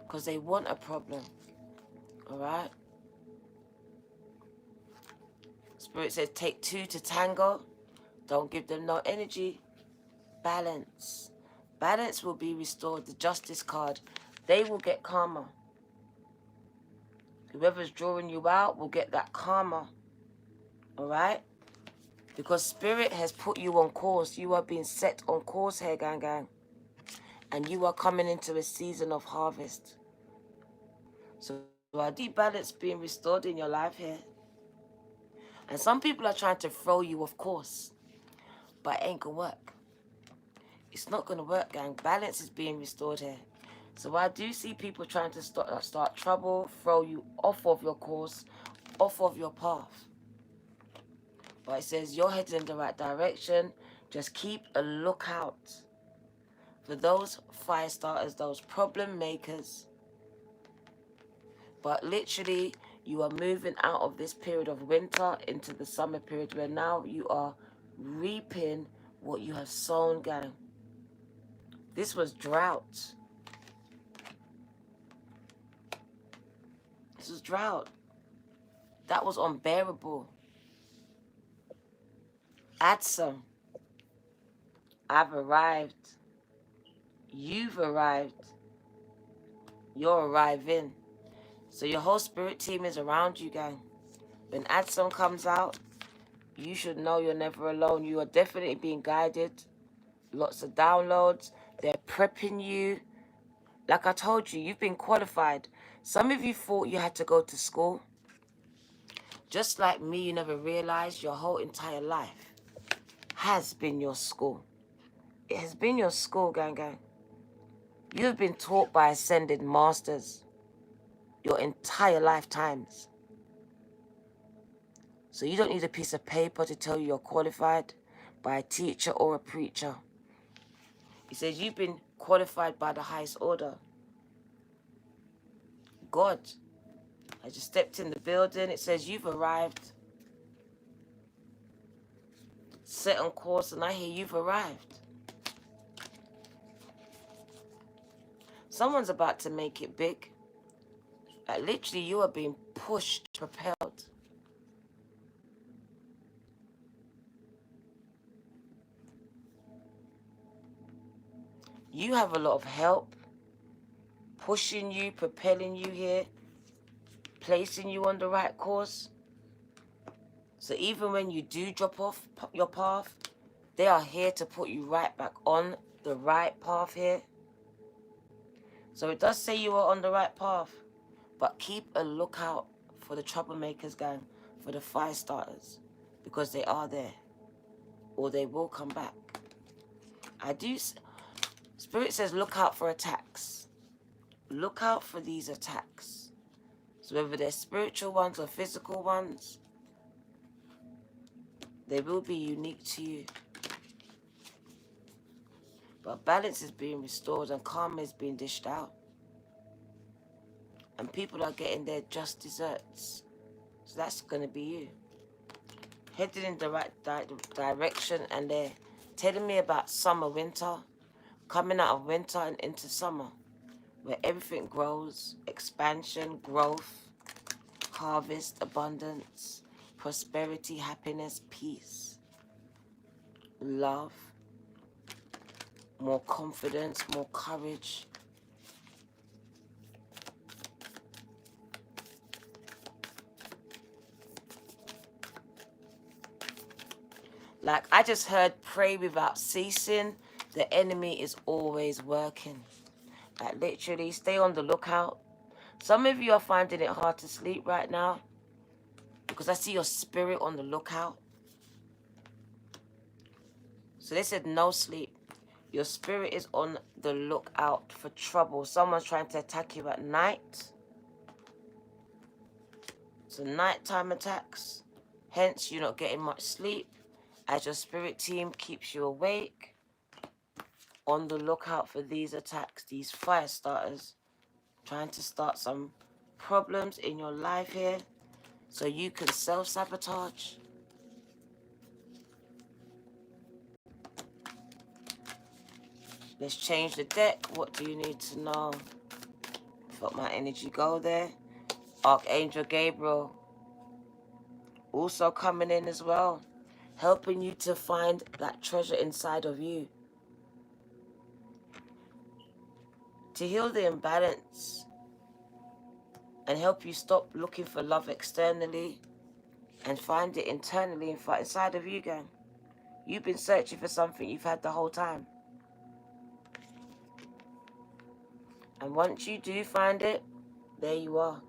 because they want a problem. All right? Spirit says take two to tango. Don't give them no energy. Balance. Balance will be restored. The Justice card. They will get karma. Whoever's drawing you out will get that karma. All right? Because Spirit has put you on course. You are being set on course here, gang, gang. And you are coming into a season of harvest. So a deep balance being restored in your life here. And some people are trying to throw you off course. But it ain't going to work. It's not going to work, gang. Balance is being restored here. So I do see people trying to start trouble, throw you off of your course, off of your path. But it says you're headed in the right direction. Just keep a lookout for those fire starters, those problem makers. But literally, you are moving out of this period of winter into the summer period where now you are reaping what you have sown, gang. This was drought. This was drought. That was unbearable. Add some. I've arrived. You've arrived. You're arriving. So your whole spirit team is around you, gang. When Adsum comes out, you should know you're never alone. You are definitely being guided. Lots of downloads. They're prepping you. Like I told you, you've been qualified. Some of you thought you had to go to school. Just like me, you never realized your whole entire life has been your school. It has been your school, gang, gang. You have been taught by ascended masters your entire lifetimes. So you don't need a piece of paper to tell you you're qualified by a teacher or a preacher. He says you've been qualified by the highest order. God. I just stepped in the building. It says you've arrived. Set on course, and I hear you've arrived. Someone's about to make it big. Literally, you are being pushed, propelled. You have a lot of help pushing you, propelling you here, placing you on the right course. So even when you do drop off your path, they are here to put you right back on the right path here. So it does say you are on the right path, but keep a lookout for the troublemakers, gang, for the fire starters, because they are there, or they will come back. Spirit says look out for attacks. Look out for these attacks. So whether they're spiritual ones or physical ones, they will be unique to you. But balance is being restored and karma is being dished out. And people are getting their just desserts. So that's going to be you. Headed in the right direction, and they're telling me about summer, winter. Coming out of winter and into summer, where everything grows, expansion, growth, harvest, abundance, prosperity, happiness, peace, love, more confidence, more courage. Like I just heard, pray without ceasing. The enemy is always working. Like literally, stay on the lookout. Some of you are finding it hard to sleep right now. because I see your spirit on the lookout. So they said no sleep. Your spirit is on the lookout for trouble. Someone's trying to attack you at night. So nighttime attacks. Hence, you're not getting much sleep as your spirit team keeps you awake. On the lookout for these attacks, these fire starters. Trying to start some problems in your life here so you can self-sabotage. Let's change the deck. What do you need to know? Felt my energy go there. Archangel Gabriel also coming in as well, helping you to find that treasure inside of you. To heal the imbalance and help you stop looking for love externally and find it internally inside of you, gang. You've been searching for something you've had the whole time. And once you do find it, there you are.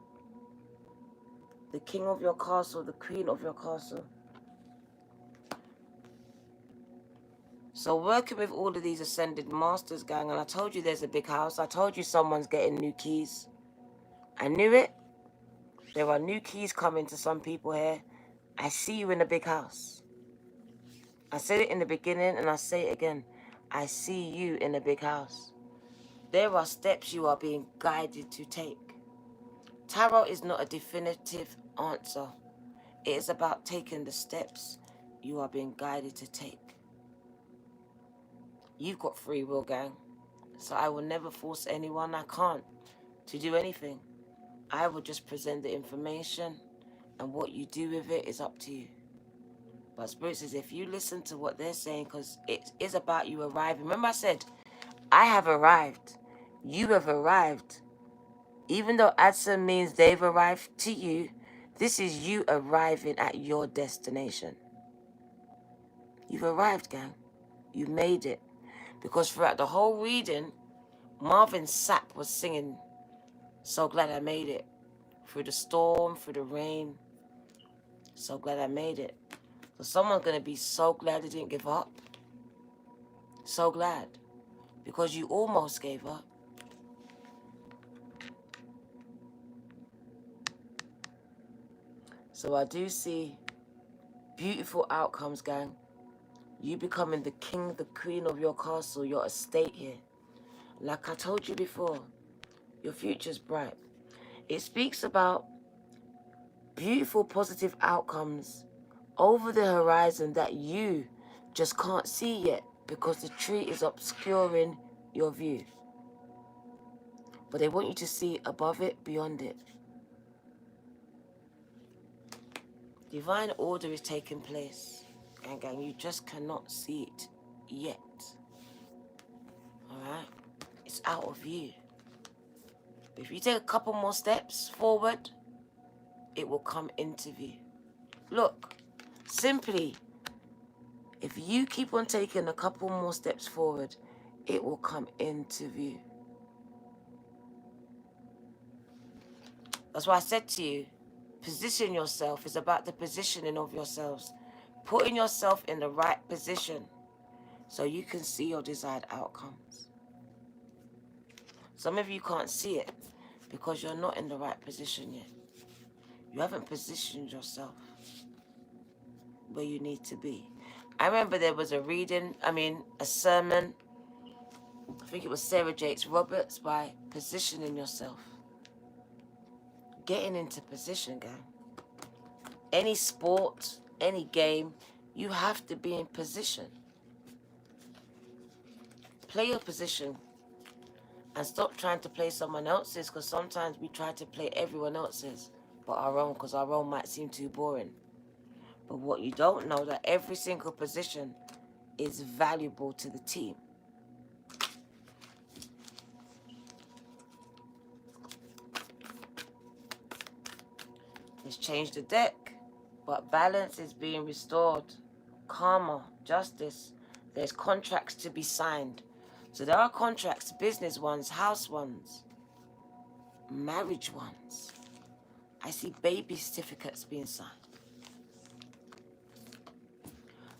The king of your castle, the queen of your castle. So working with all of these ascended masters, gang, and I told you there's a big house. I told you someone's getting new keys. I knew it. There are new keys coming to some people here. I see you in a big house. I said it in the beginning and I say it again. I see you in a big house. There are steps you are being guided to take. Tarot is not a definitive answer. It is about taking the steps you are being guided to take. You've got free will, gang. So I will never force anyone, I can't, to do anything. I will just present the information, and what you do with it is up to you. But Spirit says if you listen to what they're saying, because it is about you arriving. Remember I said, I have arrived. You have arrived. Even though Adson means they've arrived to you, this is you arriving at your destination. You've arrived, gang. You made it. Because throughout the whole reading, Marvin Sapp was singing, "So glad I made it." Through the storm, through the rain. So glad I made it. So someone's going to be so glad they didn't give up. So glad. Because you almost gave up. So I do see beautiful outcomes, gang. You becoming the king, the queen of your castle, your estate here. Like I told you before, your future's bright. It speaks about beautiful, positive outcomes over the horizon that you just can't see yet because the tree is obscuring your view. But they want you to see above it, beyond it. Divine order is taking place. Gang, you just cannot see it yet. Alright? It's out of you. But if you take a couple more steps forward, it will come into view. Look, simply, if you keep on taking a couple more steps forward, it will come into view. That's why I said to you, position yourself is about the positioning of yourselves. Putting yourself in the right position so you can see your desired outcomes. Some of you can't see it because you're not in the right position yet. You haven't positioned yourself where you need to be. I remember there was a sermon, I think it was Sarah Jakes Roberts, by positioning yourself. Getting into position, gang. Any sport, any game, you have to be in position. Play your position and stop trying to play someone else's, because sometimes we try to play everyone else's but our own, because our own might seem too boring. But what you don't know, that every single position is valuable to the team. Let's change the deck. But balance is being restored. Karma, justice. There's contracts to be signed. So there are contracts, business ones, house ones, marriage ones. I see baby certificates being signed.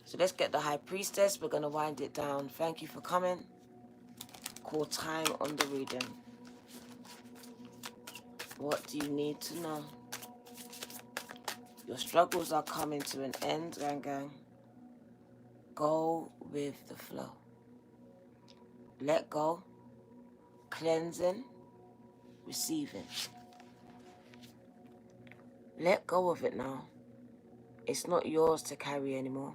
So let's get the High Priestess. We're going to wind it down. Thank you for coming. Call time on the reading. What do you need to know? Your struggles are coming to an end, gang. Go with the flow. Let go. Cleansing. Receiving. Let go of it now. It's not yours to carry anymore.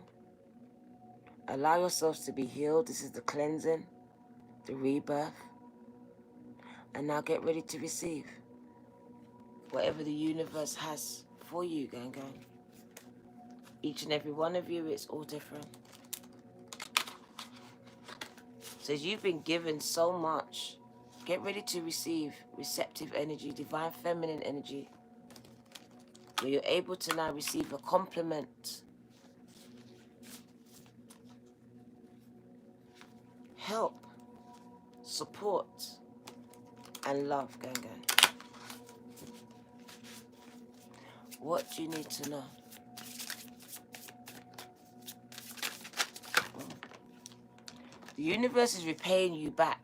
Allow yourselves to be healed. This is the cleansing, the rebirth. And now get ready to receive whatever the universe has for you, gang. Each and every one of you, it's all different. So as you've been given so much, get ready to receive receptive energy, divine feminine energy, where you're able to now receive a compliment, help, support, and love, gang. What do you need to know? The universe is repaying you back.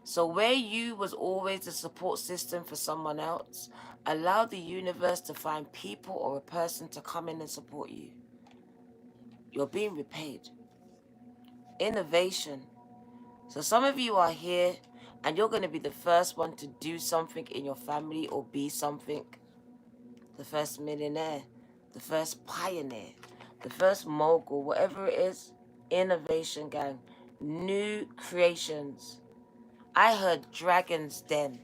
So where you was always the support system for someone else, allow the universe to find people or a person to come in and support you. You're being repaid. Innovation. So some of you are here and you're going to be the first one to do something in your family or be something. The first millionaire, the first pioneer, the first mogul, whatever it is. Innovation, gang. New creations. I heard Dragon's Den.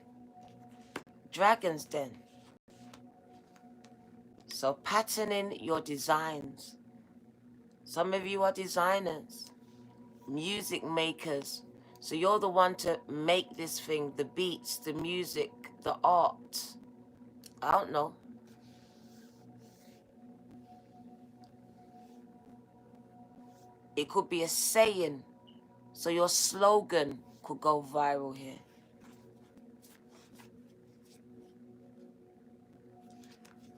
Dragon's Den. So patterning your designs. Some of you are designers, music makers. So you're the one to make this thing, the beats, the music, the art. I don't know. It could be a saying. So your slogan could go viral here.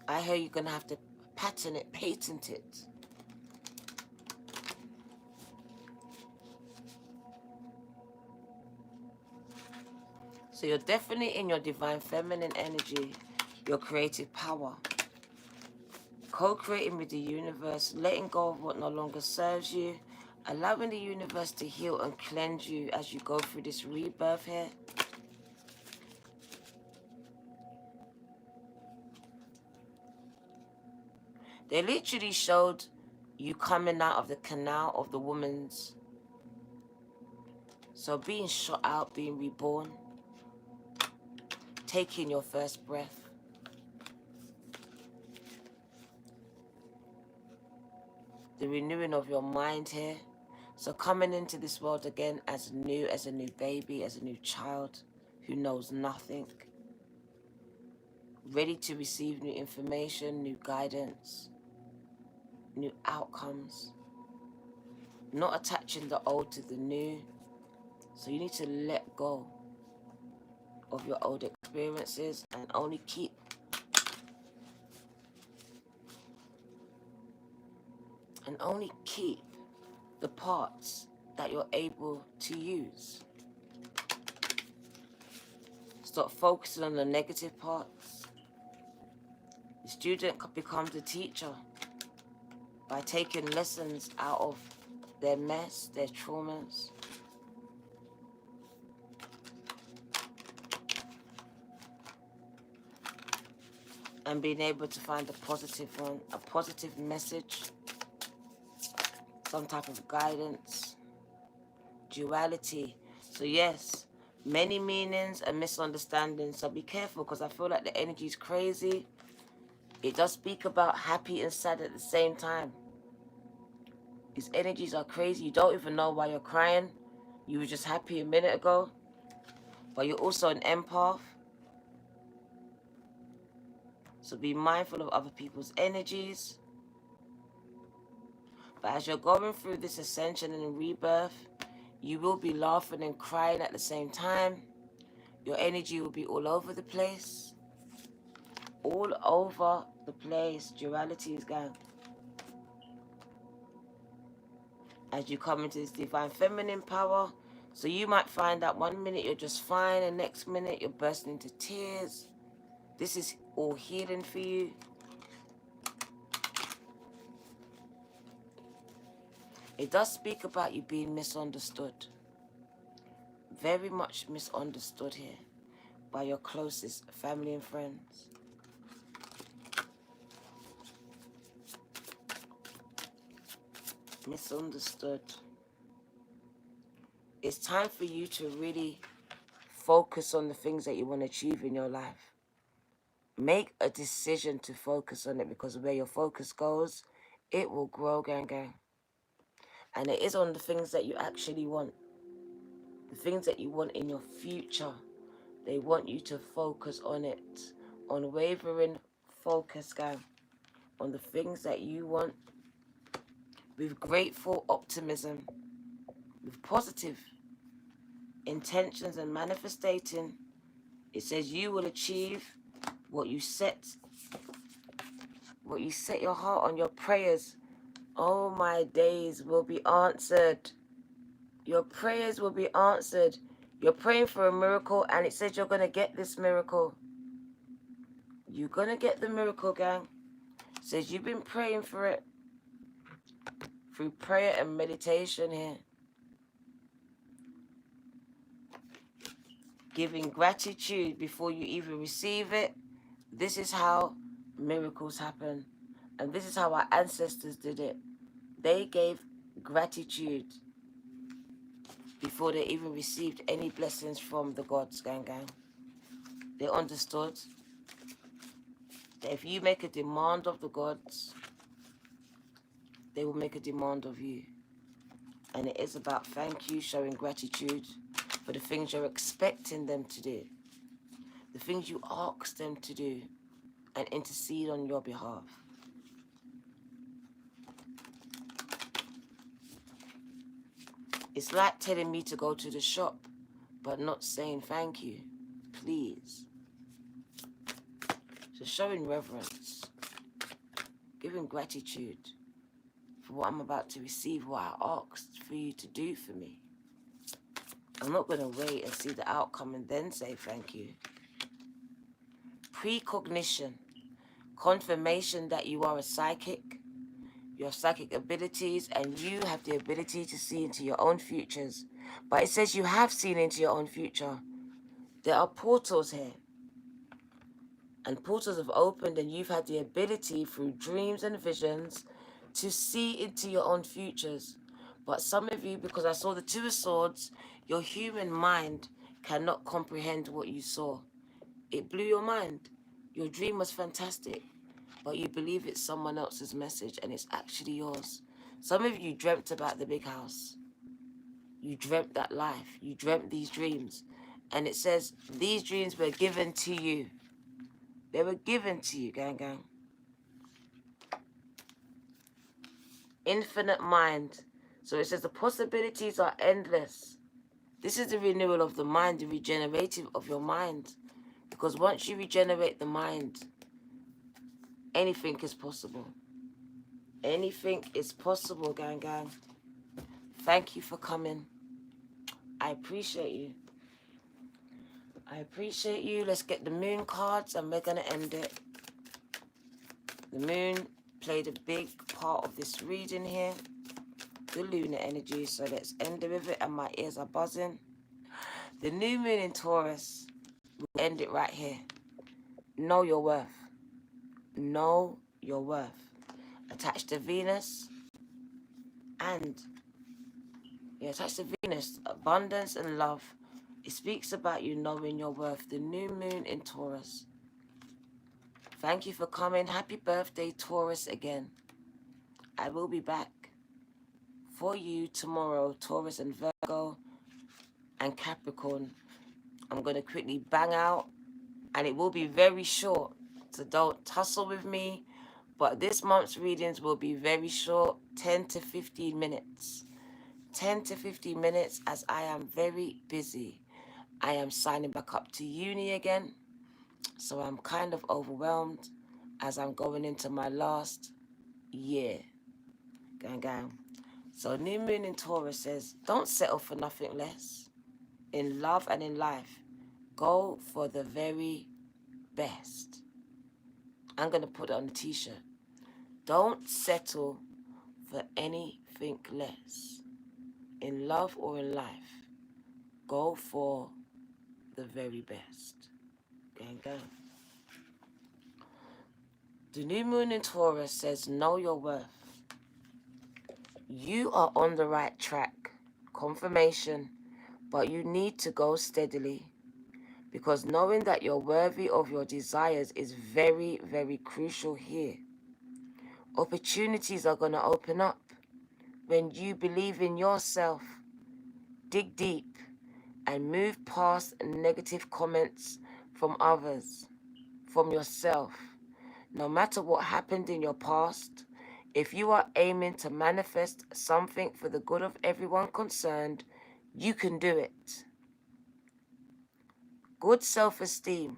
I hear you're going to have to patent it, patent it. So you're definitely in your divine feminine energy, your creative power. Co-creating with the universe, letting go of what no longer serves you, allowing the universe to heal and cleanse you as you go through this rebirth here. They literally showed you coming out of the canal of the woman's. So being shot out, being reborn, taking your first breath. The renewing of your mind here. So coming into this world again as new, as a new baby, as a new child who knows nothing. Ready to receive new information, new guidance, new outcomes. Not attaching the old to the new. So you need to let go of your old experiences and only keep the parts that you're able to use. Stop focusing on the negative parts. The student becomes the teacher by taking lessons out of their mess, their traumas. And being able to find a positive one, a positive message, some type of guidance, duality. So yes, many meanings and misunderstandings. So be careful, because I feel like the energy is crazy. It does speak about happy and sad at the same time. These energies are crazy. You don't even know why you're crying. You were just happy a minute ago. But you're also an empath. So be mindful of other people's energies. But as you're going through this ascension and rebirth, you will be laughing and crying at the same time. Your energy will be all over the place. All over the place. Duality is going. as you come into this divine feminine power. So you might find that 1 minute you're just fine and next minute you're bursting into tears. This is all healing for you. It does speak about you being misunderstood. Very much misunderstood here by your closest family and friends. Misunderstood. It's time for you to really focus on the things that you want to achieve in your life. Make a decision to focus on it, because where your focus goes, it will grow, gang, gang. And it is on the things that you actually want. The things that you want in your future. They want you to focus on it. Unwavering focus, gang. On the things that you want. With grateful optimism. With positive intentions and manifesting. It says you will achieve what you set your heart on. Your prayers, oh my days, will be answered. Your prayers will be answered. You're praying for a miracle, and it says you're going to get this miracle. You're going to get the miracle, gang. It says you've been praying for it through prayer and meditation here. Giving gratitude before you even receive it. This is how miracles happen. And this is how our ancestors did it. They gave gratitude before they even received any blessings from the gods, gang, gang. They understood that if you make a demand of the gods, they will make a demand of you. And it is about thank you, showing gratitude for the things you're expecting them to do, the things you ask them to do, and intercede on your behalf. It's like telling me to go to the shop, but not saying thank you, please. So showing reverence, giving gratitude for what I'm about to receive, what I asked for you to do for me. I'm not going to wait and see the outcome and then say thank you. Precognition, confirmation that you are a psychic, you have psychic abilities, and you have the ability to see into your own futures. But it says you have seen into your own future. There are portals here. And portals have opened, and you've had the ability through dreams and visions to see into your own futures. But some of you, because I saw the Two of Swords, your human mind cannot comprehend what you saw. It blew your mind. Your dream was fantastic, but you believe it's someone else's message and it's actually yours. Some of you dreamt about the big house. You dreamt that life. You dreamt these dreams. And it says these dreams were given to you. They were given to you, gang, gang. Infinite mind. So it says the possibilities are endless. This is the renewal of the mind, the regenerative of your mind. Because once you regenerate the mind, anything is possible. Anything is possible, gang, gang. Thank you for coming. I appreciate you. I appreciate you. Let's get the moon cards and we're going to end it. The moon played a big part of this reading here. The lunar energy. So let's end it with it. And my ears are buzzing. The new moon in Taurus. We'll end it right here. Know your worth. Know your worth. Attached to Venus. And attached to Venus. Abundance and love. It speaks about you knowing your worth. The new moon in Taurus. Thank you for coming. Happy birthday, Taurus, again. I will be back for you tomorrow, Taurus and Virgo and Capricorn. I'm going to quickly bang out, and it will be very short, so don't tussle with me. But this month's readings will be very short, 10 to 15 minutes. 10 to 15 minutes, as I am very busy. I am signing back up to uni again, so I'm kind of overwhelmed as I'm going into my last year. Gang, gang. So new moon in Taurus says, don't settle for nothing less. In love and in life, go for the very best. I'm going to put it on a t-shirt. Don't settle for anything less. In love or in life, go for the very best. Gang, gang. The new moon in Taurus says, know your worth. You are on the right track. Confirmation. But you need to go steadily. Because knowing that you're worthy of your desires is very, very crucial here. Opportunities are going to open up when you believe in yourself. Dig deep and move past negative comments from others, from yourself. No matter what happened in your past, if you are aiming to manifest something for the good of everyone concerned, you can do it. Good self-esteem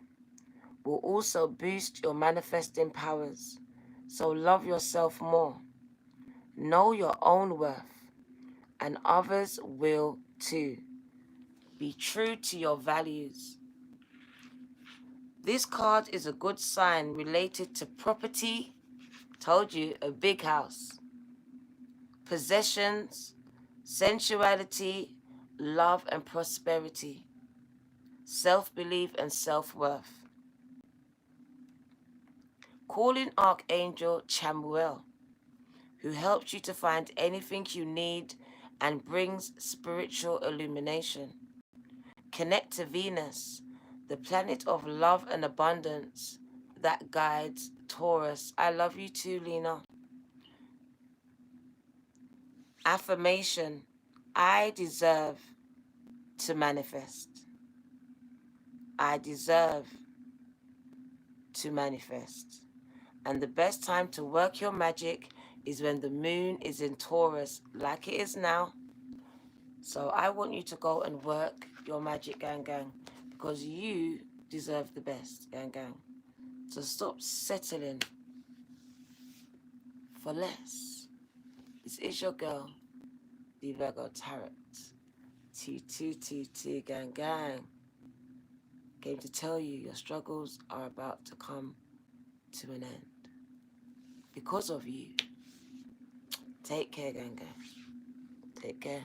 will also boost your manifesting powers. So love yourself more. Know your own worth, and others will too. Be true to your values. This card is a good sign related to property. Told you, a big house. Possessions, sensuality, love and prosperity. Self-belief and self-worth. Call in Archangel Chamuel, who helps you to find anything you need and brings spiritual illumination. Connect to Venus, the planet of love and abundance that guides Taurus. I love you too, Lena. Affirmation: I deserve to manifest. I deserve to manifest. And the best time to work your magic is when the moon is in Taurus, like it is now. So I want you to go and work your magic, gang, gang, because you deserve the best, gang, gang. So stop settling for less. This is your girl, the Virgo Tarot. 2222, gang, gang. Came to tell you your struggles are about to come to an end. Because of you. Take care, gang, gang. Take care.